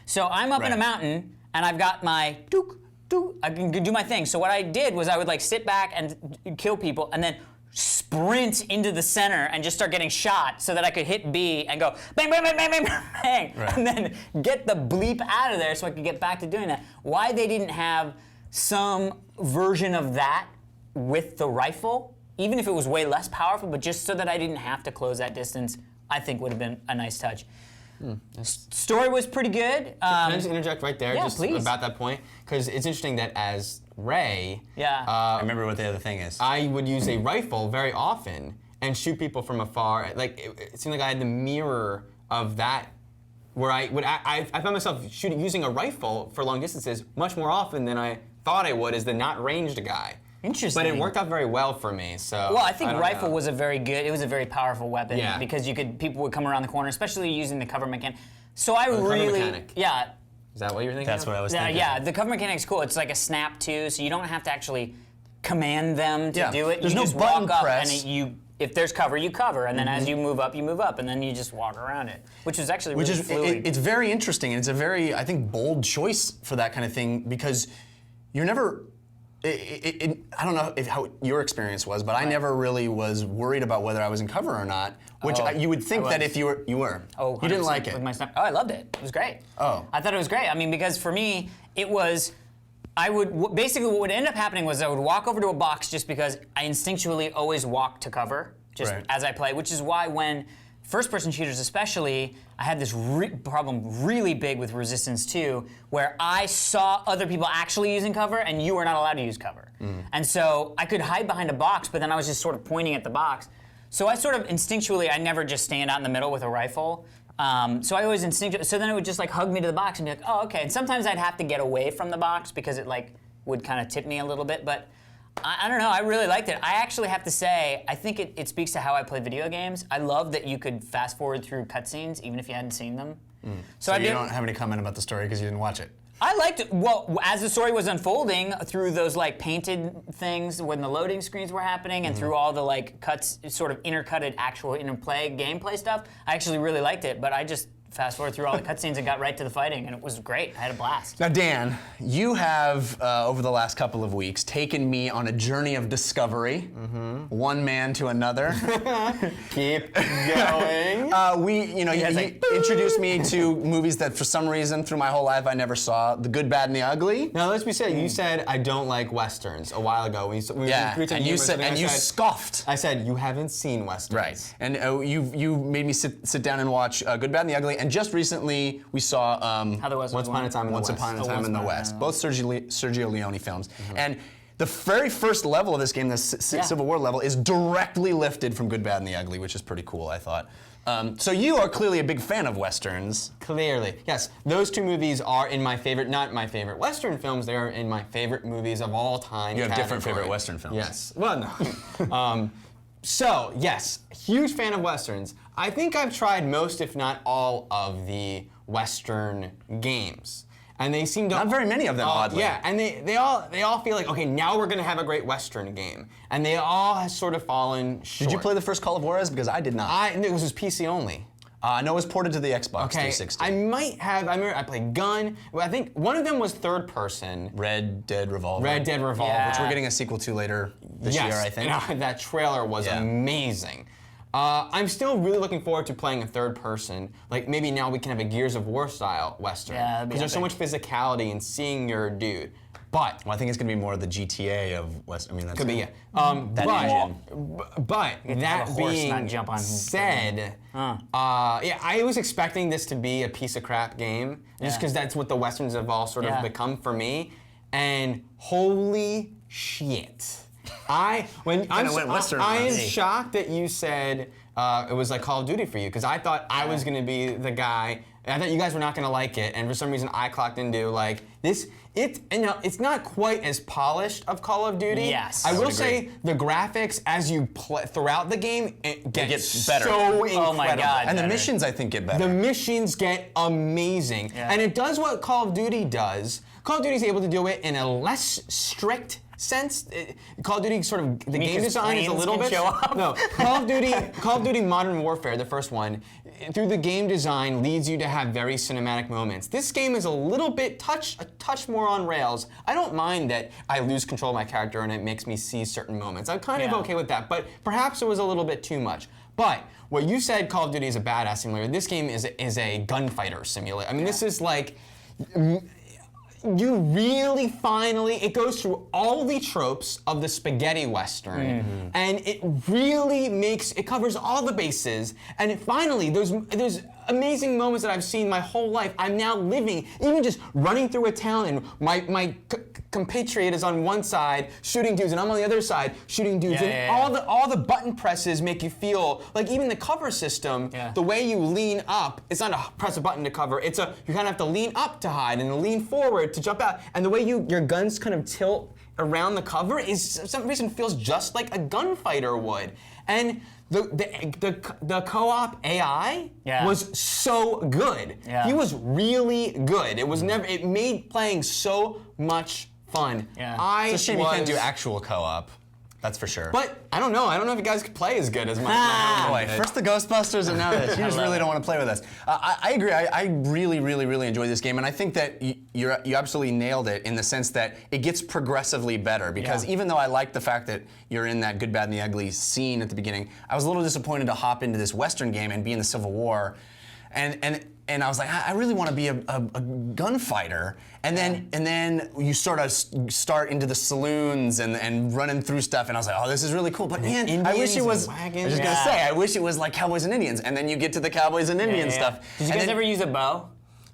So I'm up in a Right. mountain and I've got my I can do my thing. So what I did was I would like sit back and kill people and then sprint into the center and just start getting shot so that I could hit B and go bang, bang, bang, bang, bang, bang, Right. and then get the bleep out of there so I could get back to doing that. Why they didn't have some version of that with the rifle, even if it was way less powerful, but just so that I didn't have to close that distance, I think would have been a nice touch. Story was pretty good. Can I just interject right there, yeah, just please. about that point? Because it's interesting that as Ray, Yeah. I remember what the other thing is. I would use a rifle very often and shoot people from afar. Like it seemed like I had the mirror of that, where I found myself using a rifle for long distances much more often than I thought I would as the not ranged guy. Interesting. But it worked out very well for me. So Well, I think don't rifle know. was a very powerful weapon Yeah. because people would come around the corner, especially using the cover mechanic. So I the cover really, mechanic. yeah. Is that what you're thinking? That's what I was thinking. Yeah, the cover mechanic's cool. It's like a snap too, so you don't have to actually command them to do it. There's you no just button walk up press. and if there's cover, you cover, and then as you move up, and then you just walk around it, which is actually really fluid. It's very interesting, and it's a very, I think, bold choice for that kind of thing because you're never. I don't know how your experience was, but I never really was worried about whether I was in cover or not. Which you would think that if you were, Oh, you didn't like it. with my snap. Oh, I loved it. It was great. Oh. I thought it was great. I mean, because for me, it was. Basically what would end up happening was I would walk over to a box just because I instinctually always walk to cover just as I play, which is why when first-person shooters especially, I had this problem really big with Resistance 2 where I saw other people actually using cover and you were not allowed to use cover. And so I could hide behind a box, but then I was just sort of pointing at the box. So I sort of instinctually, I never just stand out in the middle with a rifle. So I always instinctually, so then it would just like hug me to the box and be like, oh, okay. And sometimes I'd have to get away from the box because it like would kind of tip me a little bit, but I don't know, I really liked it. I actually have to say, I think it speaks to how I play video games. I love that you could fast forward through cutscenes even if you hadn't seen them. So you don't have any comment about the story because you didn't watch it? I liked it. Well, as the story was unfolding through those like painted things when the loading screens were happening and through all the like cuts, sort of intercutted actual interplay gameplay stuff, I actually really liked it, but I just fast forward through all the cutscenes and got right to the fighting, and it was great. I had a blast. Now, Dan, you have, over the last couple of weeks, taken me on a journey of discovery, one man to another. Keep going. You introduced me to movies that, for some reason, through my whole life, I never saw: The Good, Bad, and the Ugly. Now, let's be said, you said I don't like westerns a while ago. And you scoffed. I said you haven't seen westerns. Right, and you made me sit down and watch Good, Bad, and the Ugly. And just recently, we saw How there was Once Upon a Time in the West. Once Upon a Time in the West. Both Sergio Leone films. And the very first level of this game, the Civil War level, is directly lifted from Good, Bad, and the Ugly, which is pretty cool, I thought. So you are clearly a big fan of westerns. Clearly, yes. Those two movies are in my favorite, not my favorite western films, they are in my favorite movies of all time. You have different favorite western films. Yes. Well, no. So, yes, huge fan of westerns. I think I've tried most, if not all, of the western games. And they seem to Not very many of them, oddly. Yeah, and they all feel like, okay, now we're gonna have a great western game. And they all have sort of fallen short. Did you play the first Call of Juarez? Because I did not. It was PC only. No, it was ported to the Xbox 360. I might have. I remember I played Gun. Well, I think one of them was third person. Red Dead Revolver. Red Dead Revolver. Yeah. Which we're getting a sequel to later this year, I think. And, that trailer was amazing. I'm still really looking forward to playing a third person. Like maybe now we can have a Gears of War style western. Yeah, that'd be because there's so much epic. physicality in seeing your dude. But Well, I think it's going to be more of the GTA of West. I mean, that's could be, yeah. that engine. But have that a horse being not jump on said, I was expecting this to be a piece of crap game, just because that's what the westerns have all sort of become for me. And holy shit. I am shocked that you said it was like Call of Duty for you, because I thought I was going to be the guy. I thought you guys were not going to like it, and for some reason I clocked into like this. It's not quite as polished of Call of Duty. Yes, I I will would say the graphics as you play throughout the game it gets better. so incredible. Oh my God. And the better. missions, I think, get better. The missions get amazing, and it does what Call of Duty does. Call of Duty is able to do it in a less strict sense. Call of Duty sort of the game design is a little bit. No, Call of Duty Modern Warfare, the first one, through the game design leads you to have very cinematic moments. This game is a little bit a touch more on rails. I don't mind that I lose control of my character and it makes me see certain moments. I'm kind of okay with that, but perhaps it was a little bit too much. But what you said, Call of Duty is a badass simulator. This game is a gunfighter simulator. I mean, this is like. You really finally, it goes through all the tropes of the spaghetti western, and it really it covers all the bases, and it finally, there's amazing moments that I've seen my whole life. I'm now living, even just running through a town, and my compatriot is on one side shooting dudes, and I'm on the other side shooting dudes, all the button presses make you feel, like even the cover system, the way you lean up, it's not a press a button to cover, you kind of have to lean up to hide, and lean forward to jump out, and the way your guns kind of tilt around the cover is, for some reason, feels just like a gunfighter would. And The co-op AI Yeah. was so good. Yeah. He was really good. It was never. It made playing so much fun. Yeah. It's a shame you can't do actual co-op. That's for sure. But I don't know. I don't know if you guys could play as good as my Boy, first the Ghostbusters and now this. You just really don't want to play with us. I agree. I really, really, really enjoy this game, and I think that you absolutely nailed it in the sense that it gets progressively better. Because even though I like the fact that you're in that good, bad, and the ugly scene at the beginning, I was a little disappointed to hop into this Western game and be in the Civil War, and I was like, I really want to be a gunfighter. And then you sort of start into the saloons and running through stuff, and I was like, oh, this is really cool. But man, I wish it was. I was just gonna say, I wish it was like Cowboys and Indians. And then you get to the Cowboys and Indians stuff. Did you guys ever use a bow?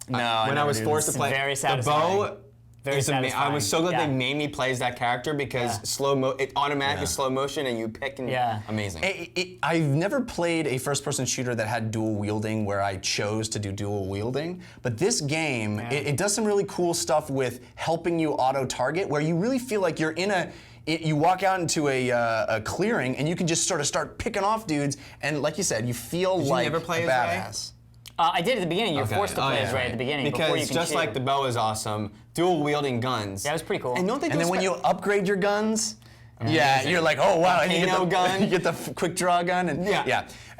No. When I was forced to It's play, very the satisfying. bow. Very I was so glad satisfying. they made me play as that character because it automatically slow motion and you pick and amazing. I've never played a first-person shooter that had dual wielding where I chose to do dual wielding, but this game, it does some really cool stuff with helping you auto-target where you really feel like you're in you walk out into a clearing and you can just sort of start picking off dudes, and like you said, you feel like never play a as badass. I did at the beginning. You're forced to play as Ray at the beginning because before you can just shoot. like the bow is awesome, dual wielding guns. Yeah, it was pretty cool. And don't they do And then when you upgrade your guns, you're like, oh wow, and you get the gun. you get the quick draw gun, and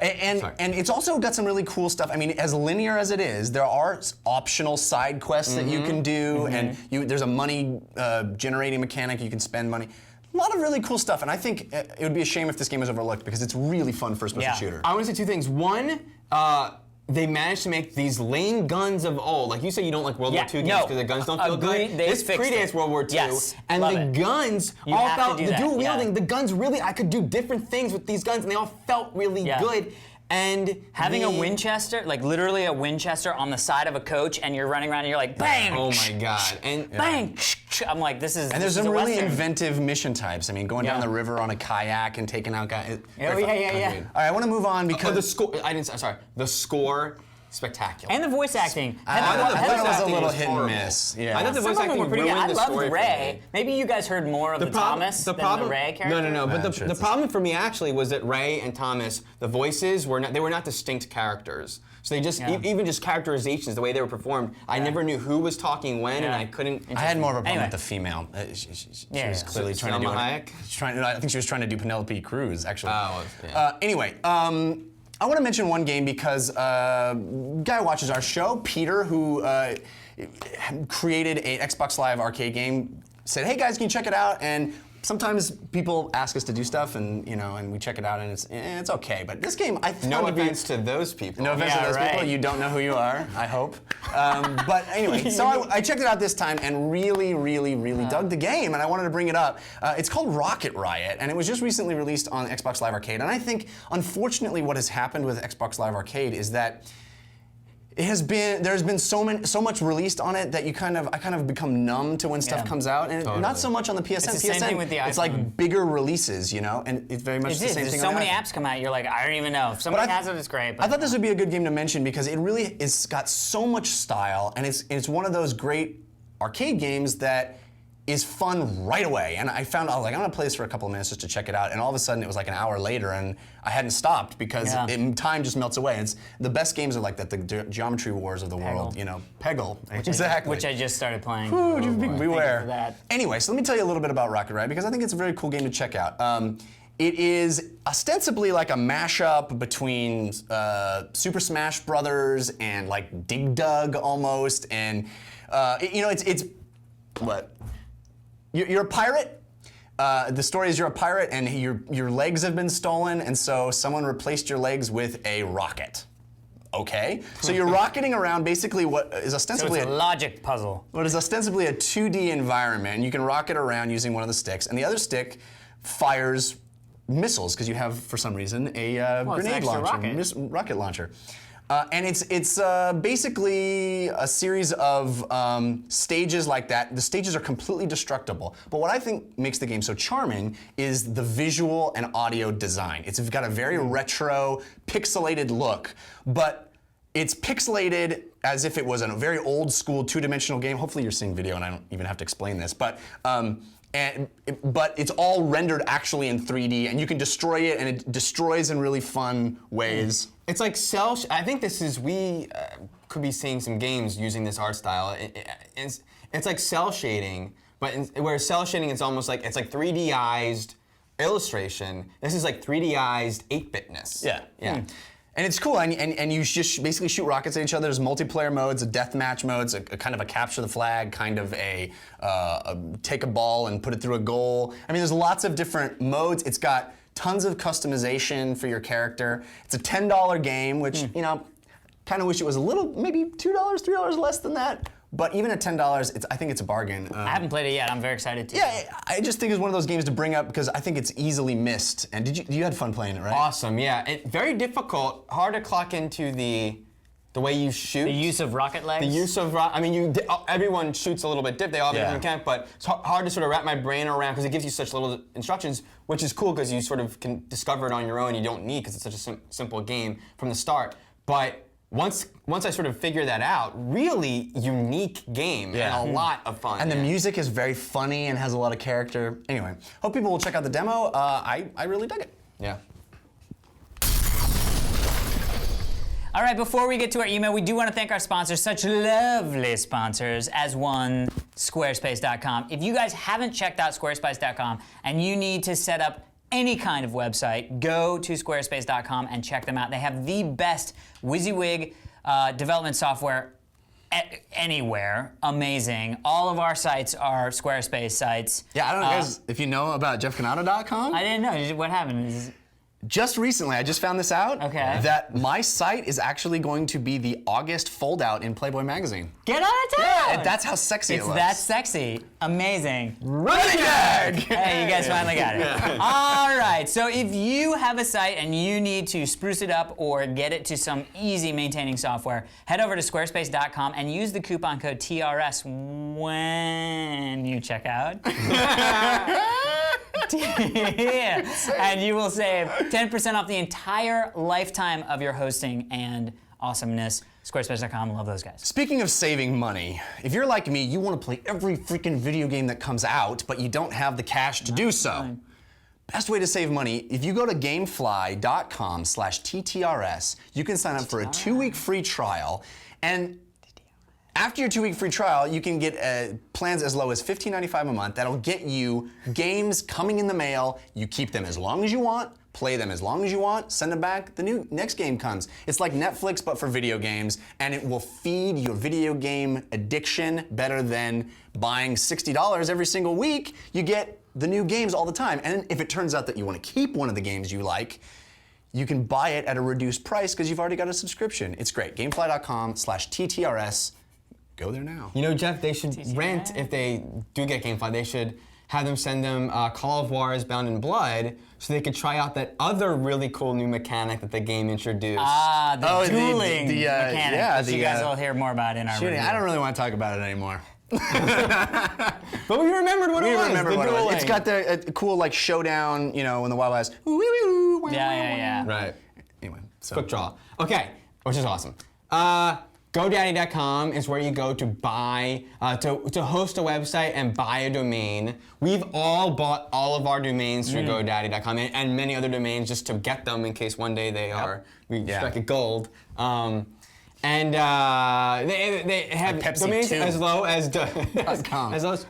and it's also got some really cool stuff. I mean, as linear as it is, there are optional side quests that you can do, and there's a money generating mechanic. You can spend money. A lot of really cool stuff, and I think it would be a shame if this game was overlooked because it's really fun first-person shooter. I want to say two things. One, they managed to make these lame guns of old. Like you say, you don't like World War II games because the guns don't feel good. This predates World War II. Yes, and love the it. guns You all have to felt, do the that, dual wielding, yeah. the guns really, I could do different things with these guns and they all felt really good. And having a Winchester, like literally a Winchester on the side of a coach, and you're running around and you're like, bang! Oh my god! And bang! I'm like, this is. And there's this some is a really Western. inventive mission types. I mean, going down the river on a kayak and taking out guys. Yeah. All right, I want to move on because the score. Sorry, the score. Spectacular. And the voice acting. I thought it was a acting little was hit and horrible. miss. Yeah. I thought the Some voice of them acting were pretty good. I ruined the loved story for Ray. me. Maybe you guys heard more of the Thomas than the Ray character. No. But I'm sure the it's problem for me actually was that Ray and Thomas, the voices were not distinct characters. So they just even just characterizations, the way they were performed. I never knew who was talking when, and I couldn't. I had more of a problem Anyway. with the female. She was yeah. clearly trying to do Salma it. Hayek? I think she was trying to do Penelope Cruz, actually. Oh, yeah. Anyway, I want to mention one game because guy who watches our show, Peter, who created an Xbox Live arcade game, said, "Hey guys, can you check it out?" And sometimes people ask us to do stuff, and and we check it out, and it's okay. But this game, I found No it offense to those people. No offense to those people. You don't know who you are, I hope. But anyway, so I checked it out this time and really, really, really dug the game, and I wanted to bring it up. It's called Rocket Riot, and it was just recently released on Xbox Live Arcade. And I think, unfortunately, what has happened with Xbox Live Arcade is that there's been so much released on it that I kind of become numb to when stuff comes out, and not so much on the PSN. It's the same thing with the It's iPhone. like bigger releases, and it's very much the same There's thing. so on the many iPhone. apps come out, you're like, I don't even know. If somebody has it, it's great. But I thought this would be a good game to mention because it really is got so much style, and it's one of those great arcade games that is fun right away. And I was like, I'm gonna play this for a couple of minutes just to check it out, and all of a sudden it was like an hour later, and I hadn't stopped because time just melts away. It's the best games are like that, the Geometry Wars of the world, Peggle, exactly. Which I just started playing. Beware. for that. Anyway, so let me tell you a little bit about Rocket Riot because I think it's a very cool game to check out. It is ostensibly like a mashup between Super Smash Brothers and like Dig Dug almost, and it's what? You're a pirate. The story is you're a pirate and your legs have been stolen, and so someone replaced your legs with a rocket. Okay, so you're rocketing around basically what is So ostensibly it's a logic puzzle. what is ostensibly a 2D environment. You can rocket around using one of the sticks, and the other stick fires missiles because you have, for some reason, a it's an grenade extra launcher, rocket launcher. And it's basically a series of stages like that. The stages are completely destructible. But what I think makes the game so charming is the visual and audio design. It's got a very retro, pixelated look, but it's pixelated as if it was a very old school two-dimensional game. Hopefully you're seeing video and I don't even have to explain this. But but it's all rendered actually in 3D, and you can destroy it, and it destroys in really fun ways. It's like I think this is, we could be seeing some games using this art style. It's like cell shading, but where cell shading is almost like, it's like 3D-ized illustration. This is like 3D-ized 8-bitness. Yeah. And it's cool, and you just basically shoot rockets at each other. There's multiplayer modes, a deathmatch modes, a kind of a capture the flag, kind of a take a ball and put it through a goal. I mean, there's lots of different modes. It's got tons of customization for your character. It's a $10 game, which, you know, kind of wish it was a little, maybe $2, $3 less than that. But even at $10, I think it's a bargain. I haven't played it yet. I'm very excited to. Yeah, I just think it's one of those games to bring up because I think it's easily missed. And you had fun playing it, right? Awesome, yeah. Very difficult, hard to clock into the way you shoot. The use of rocket legs? The use of, I mean, everyone shoots a little bit different. They all have a different mechanic, but it's hard to sort of wrap my brain around because it gives you such little instructions, which is cool because you sort of can discover it on your own. You don't need, because it's such a simple game from the start. But once I sort of figure that out, really unique game and a lot of fun. And the music is very funny and has a lot of character. Anyway, hope people will check out the demo. I really dug it. Yeah. All right, before we get to our email, we do want to thank our sponsors, such lovely sponsors as one, Squarespace.com. If you guys haven't checked out Squarespace.com and you need to set up any kind of website, go to Squarespace.com and check them out. They have the best WYSIWYG development software anywhere. Amazing. All of our sites are Squarespace sites. Yeah, I don't know, guys, if you know about JeffCanado.com. I didn't know. What happened? Just recently, I just found this out, that my site is actually going to be the August foldout in Playboy magazine. Get on it, Yeah, that's how sexy it it's looks. that sexy. Amazing. Running gag! Hey, you guys finally got it. All right, so if you have a site and you need to spruce it up or get it to some easy maintaining software, head over to squarespace.com and use the coupon code TRS when you check out. Yeah. And you will save 10% off the entire lifetime of your hosting and awesomeness. Squarespace.com, love those guys. Speaking of saving money, if you're like me, you want to play every freaking video game that comes out, but you don't have the cash to do so. Best way to save money, if you go to gamefly.com/TTRS, you can sign up for a 2-week free trial, and after your 2-week free trial, you can get plans as low as $15.95 a month. That'll get you games coming in the mail. You keep them as long as you want, play them as long as you want, send them back, the next game comes. It's like Netflix, but for video games, and it will feed your video game addiction better than buying $60 every single week. You get the new games all the time. And if it turns out that you want to keep one of the games you like, you can buy it at a reduced price because you've already got a subscription. It's great. Gamefly.com/TTRS. Go there now. You know, Jeff, they should rent, if they do get GameFly, they should have them send them Call of Juarez Bound in Blood so they could try out that other really cool new mechanic that the game introduced. The dueling mechanic, which you guys will hear more about in our shooting. review. I don't really want to talk about it anymore. But we remembered what it was. It's got the cool like showdown, you know, when the Wild West. Yeah. Right. Anyway, so. Quick draw. Okay, which is awesome. GoDaddy.com is where you go to buy, to host a website and buy a domain. We've all bought all of our domains through GoDaddy.com and many other domains just to get them in case one day we strike it gold. And they have like domains too. as low as as low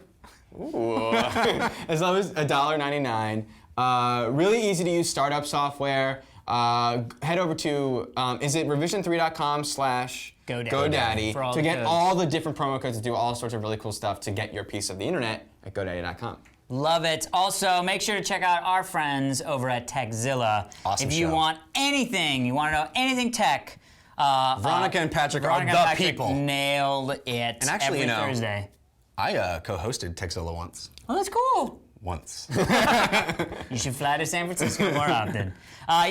as $1.99. Really easy to use startup software. Head over to, is it revision3.com/GoDaddy to get all the different promo codes to do all sorts of really cool stuff to get your piece of the internet at GoDaddy.com. Love it. Also, make sure to check out our friends over at Techzilla. Awesome If you show. want anything, you want to know anything tech, Veronica and Patrick are the people. Nailed it. And actually, every you know, Thursday. I co-hosted Techzilla once. Oh, that's cool. Once. You should fly to San Francisco more often.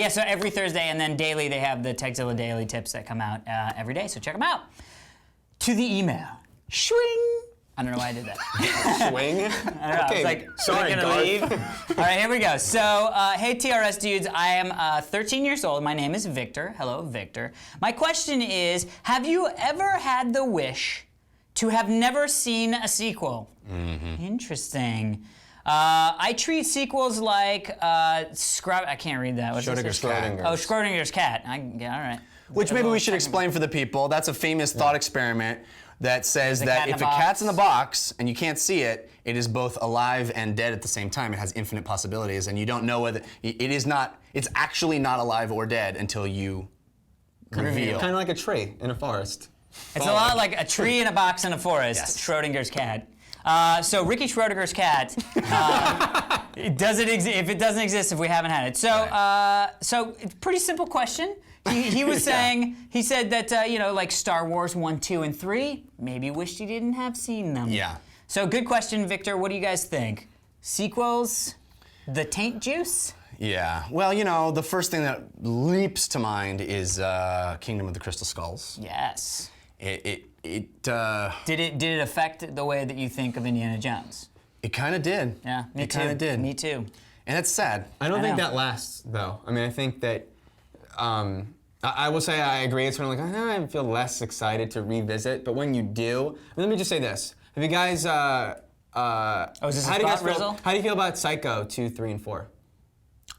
So every Thursday and then daily, they have the Techzilla Daily tips that come out every day, so check them out. To the email. Swing. I don't know why I did that. Swing? I don't know. I was like, sorry, gonna Garth. leave. All right, here we go. So, hey TRS dudes, I am 13 years old. My name is Victor. Hello, Victor. My question is, have you ever had the wish to have never seen a sequel? Interesting. I treat sequels like I can't read that. What's Schrodinger's cat. Oh, Schrodinger's cat. All right. Which maybe we should explain for the people. That's a famous thought experiment that says The that cat in if a a cat's box. in the box and you can't see it, it is both alive and dead at the same time. It has infinite possibilities, and you don't know whether it's actually not alive or dead until you reveal. Kind of like a tree in a forest. It's a lot like a tree in a box in a forest. Yes. Schrodinger's cat. So Ricky Schrodinger's cat. Does it exist? If it doesn't exist, if we haven't had it. So, so it's a pretty simple question. He was saying, he said that like Star Wars 1, 2, and 3. Maybe wished he didn't have seen them. Yeah. So good question, Victor. What do you guys think? Sequels, the taint juice? Yeah. Well, the first thing that leaps to mind is Kingdom of the Crystal Skulls. Yes. It Did it affect the way that you think of Indiana Jones? It kind of did. Yeah, me it too. kind of did. Me too. And it's sad. I don't I think know. that lasts, though. I mean, I think that I will say I agree. It's sort of like I feel less excited to revisit, but when you do, let me just say this: have you guys? Is this a how do you thought guys feel? rizzle? How do you feel about Psycho 2, 3, and 4?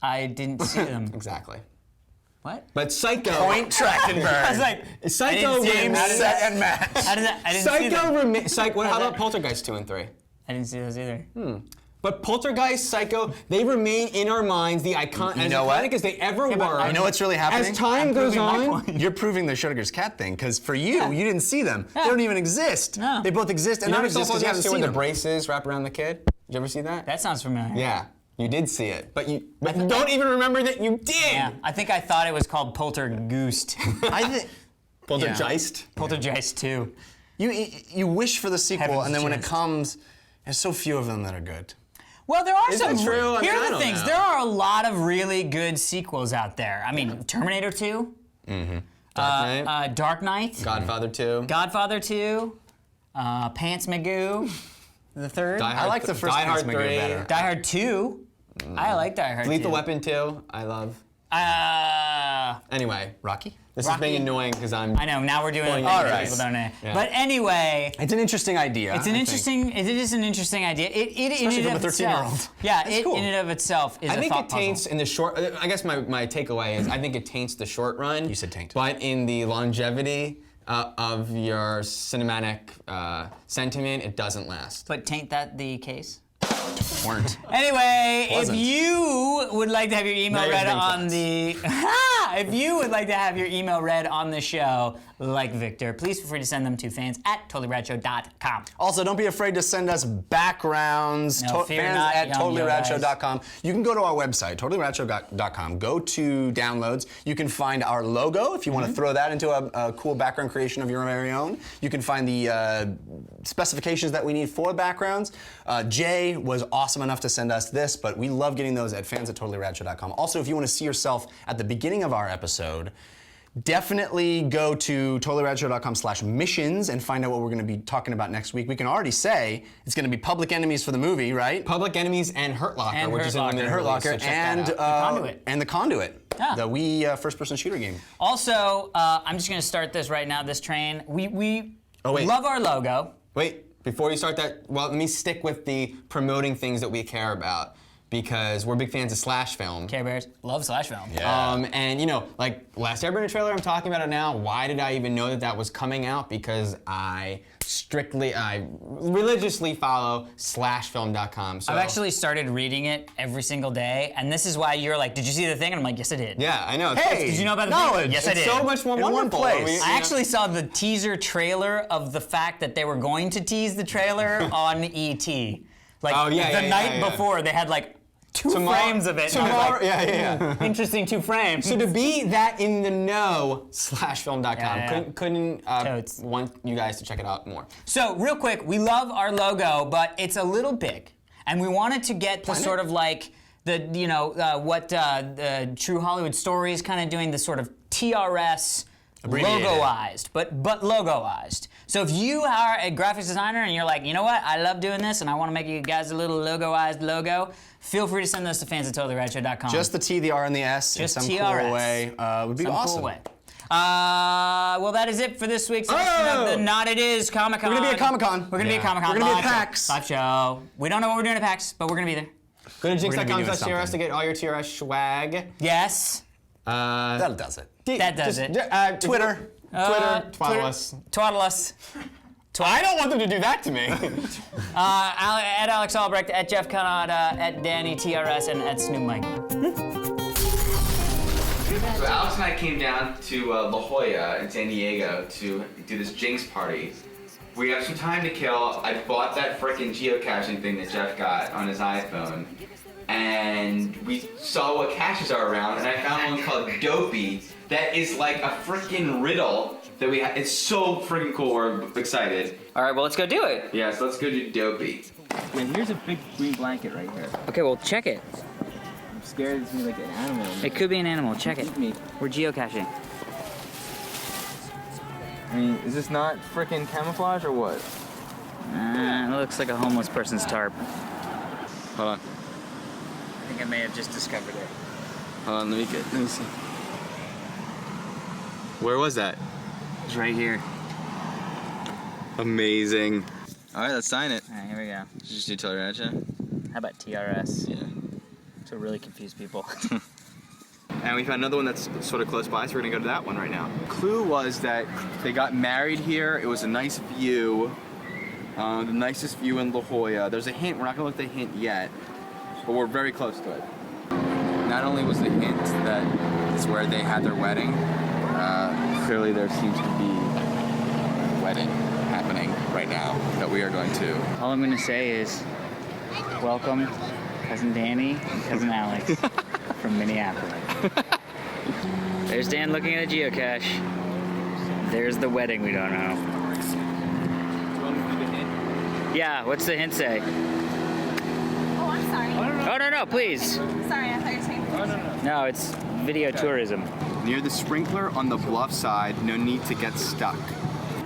I didn't see them. Exactly. What? But Psycho. Point Trachtenberg. I was like, Psycho. I didn't see him. How does that- Set and match. How does that? I didn't see them. Psycho. How How's about that? Poltergeist 2 and 3? I didn't see those either. But Poltergeist, Psycho, they remain in our minds the icon. You know what? Iconic as they ever but were. You know what's really happening? As time goes on, You're proving the Schrodinger's cat thing, because for you, you didn't see them. They don't even exist. No. They both exist and you not never saw exist because you haven't Poltergeist 2 seen when the them. braces wrap around the kid? Did you ever see that? That sounds familiar. Yeah, you did see it, but you don't even remember that you did. Yeah, I think I thought it was called Poltergeist. I think Poltergeist. Poltergeist 2. you wish for the sequel, Heaven's and then when it jest. comes, there's so few of them that are good. Well, there are Is some. that true? I Here mean, I are the don't things. know. There are a lot of really good sequels out there. I mean, Terminator 2, Dark Knight. Dark Knight, Godfather 2. Godfather 2, Pants Magoo, the third, Die I Hard like the first Die Pants Hard Magoo 3. better. Die Hard 2. I like Die Hard 2. Lethal Weapon 2. I love. Anyway, Rocky? this Rocky. is being annoying because I'm. I know. Now we're doing it. All People right. don't know. Yeah. But anyway, It's an interesting idea. it's an I interesting. It is an interesting idea. It in Especially and from of a 13-year-old. itself. Yeah, That's it cool. in and of itself is I a think thought it taints puzzle. in the short. I guess my takeaway is I think it taints the short run. You said taint. But in the longevity of your cinematic sentiment, it doesn't last. But taint that the case? Weren't. Anyway, Wasn't. if you would like to have your email Now you're read being on the if you would like to have your email read on the show, like Victor, please feel free to send them to fans@totallyradshow.com. Also, don't be afraid to send us backgrounds. No, fear fans not, at young totallyradshow.com. You can go to our website, totallyradshow.com. Go to downloads. You can find our logo if you want to throw that into a cool background creation of your very own. You can find the specifications that we need for backgrounds. Jay was awesome enough to send us this, but we love getting those at fans@totallyradshow.com. Also, if you want to see yourself at the beginning of our episode, definitely go to totallyradshow.com/missions and find out what we're going to be talking about next week. We can already say it's going to be Public Enemies for the movie, right? Public Enemies and Hurt Locker, And which Hurt is in Locker. limited Hurt release, so Locker check that and out. Conduit. and the Conduit, Yeah. the Wii first-person shooter game. Also, I'm just going to start this right now. This train. We Oh, wait. love our logo. Wait, before you start that, well, let me stick with the promoting things that we care about because we're big fans of slash film. Care Bears love slash film. And like Last Airbender trailer, I'm talking about it now. Why did I even know that was coming out? Because I religiously follow slashfilm.com. So I've actually started reading it every single day, and this is why you're like, "Did you see the thing?" And I'm like, "Yes, I did." yeah, I know. Hey, Did you know about the knowledge. thing? Yes, I It's did. so much more In one wonderful. place. I actually saw the teaser trailer of the fact that they were going to tease the trailer on ET. Like Oh, yeah, the yeah, night yeah, yeah. before, they had like two Tomorrow- frames of it. and I was Tomorrow, yeah. like, interesting 2 frames. So to be that in the know, slashfilm.com. Yeah. Couldn't Totes. want you guys to check it out more. So real quick, we love our logo, but it's a little big, and we wanted to get the sort of like the what the True Hollywood Story is kind of doing, the sort of TRS Abbreviated. logoized, but logoized. So if you are a graphics designer and you're like, you know what, I love doing this, and I want to make you guys a little logoized logo, feel free to send those to fans@totallyradshow.com. Just the T, the R, and the S Just in some TRS. cool way would be Some awesome. cool way. Well, that is it for this week's edition of the Not It Is Comic-Con. We're gonna be at Comic-Con. We're gonna be at Comic-Con. We're gonna be at Live PAX. Live show. We don't know what we're doing at PAX, but we're gonna be there. Go to We're gonna be doing jinx.com/TRS to something. get all your TRS swag. Yes. That does it. That does it. Twitter. Twaddle us. Twaddle us. I don't want them to do that to me. At Alex Albrecht, at Jeff Canada, at Danny TRS, and at Snoop Mike. So Alex and I came down to La Jolla in San Diego to do this Jinx party. We have some time to kill. I bought that frickin' geocaching thing that Jeff got on his iPhone. And we saw what caches are around, and I found one called Dopey that is like a frickin' riddle that we have. It's so frickin' cool. We're excited. All right, well, let's go do it. Yes, let's go do Dopey. Man, here's a big green blanket right here. Okay, well, check it. I'm scared it's gonna be like an animal. It could be an animal. Check it. Me. We're geocaching. I mean, is this not freaking camouflage or what? It looks like a homeless person's tarp. Hold on. I think I may have just discovered it. Hold on, let me see. Where was that? It's right here. Amazing. All right, let's sign it. All right, here we go. Just do Telleracha? How about TRS? Yeah. To really confuse people. And we found another one that's sort of close by, so we're gonna go to that one right now. Clue was that they got married here. It was a nice view, the nicest view in La Jolla. There's a hint. We're not gonna look at the hint yet, but we're very close to it. Not only was the hint that it's where they had their wedding, clearly there seems to be a wedding happening right now that we are going to. All I'm gonna say is, welcome, Cousin Danny and Cousin Alex from Minneapolis. There's Dan looking at a geocache. There's the wedding we don't know. Yeah, what's the hint say? Oh, I'm sorry. Oh, no, please. Sorry, I thought you were saying. No, it's video tourism. Near the sprinkler on the bluff side, no need to get stuck.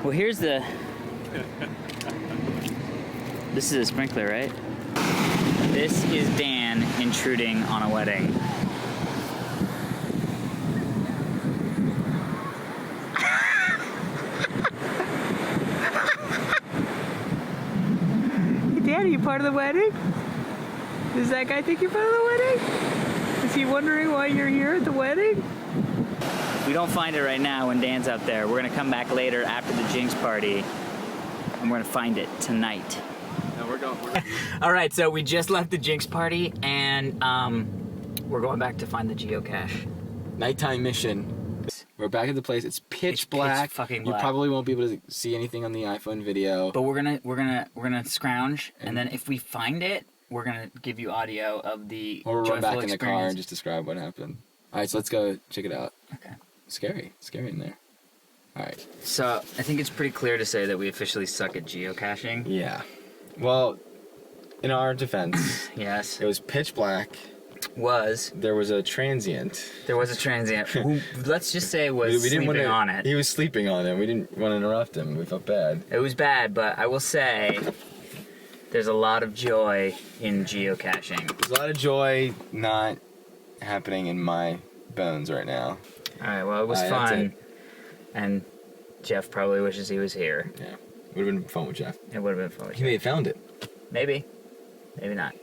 Well, here's the... This is a sprinkler, right? This is Dan intruding on a wedding. Dan, are you part of the wedding? Does that guy think you're part of the wedding? Is he wondering why you're here at the wedding? If we don't find it right now when Dan's out there, we're gonna come back later after the Jinx party and we're gonna find it tonight. No, we're going. All right, so we just left the Jinx party and we're going back to find the geocache. Nighttime mission. We're back at the place. It's pitch black. fucking You black. probably won't be able to see anything on the iPhone video. But we're gonna scrounge, and then if we find it, we're gonna give you audio of the Or we'll run joyful back in the car experience. and just describe what happened. All right, so let's go check it out. Okay. Scary in there. All right. So I think it's pretty clear to say that we officially suck at geocaching. Yeah. Well, in our defense, Yes, it was pitch black. There was a transient. there was a transient who, let's just say, was sleeping wanna, on it. He was sleeping on it. We didn't want to interrupt him. We felt bad. It was bad, but I will say there's a lot of joy in geocaching. There's a lot of joy not happening in my bones right now. All right, well, it was All right, that's fun, and Jeff probably wishes he was here. Yeah. Would have been fun with Jeff. It would have been fun. He may have found it. Maybe, maybe not.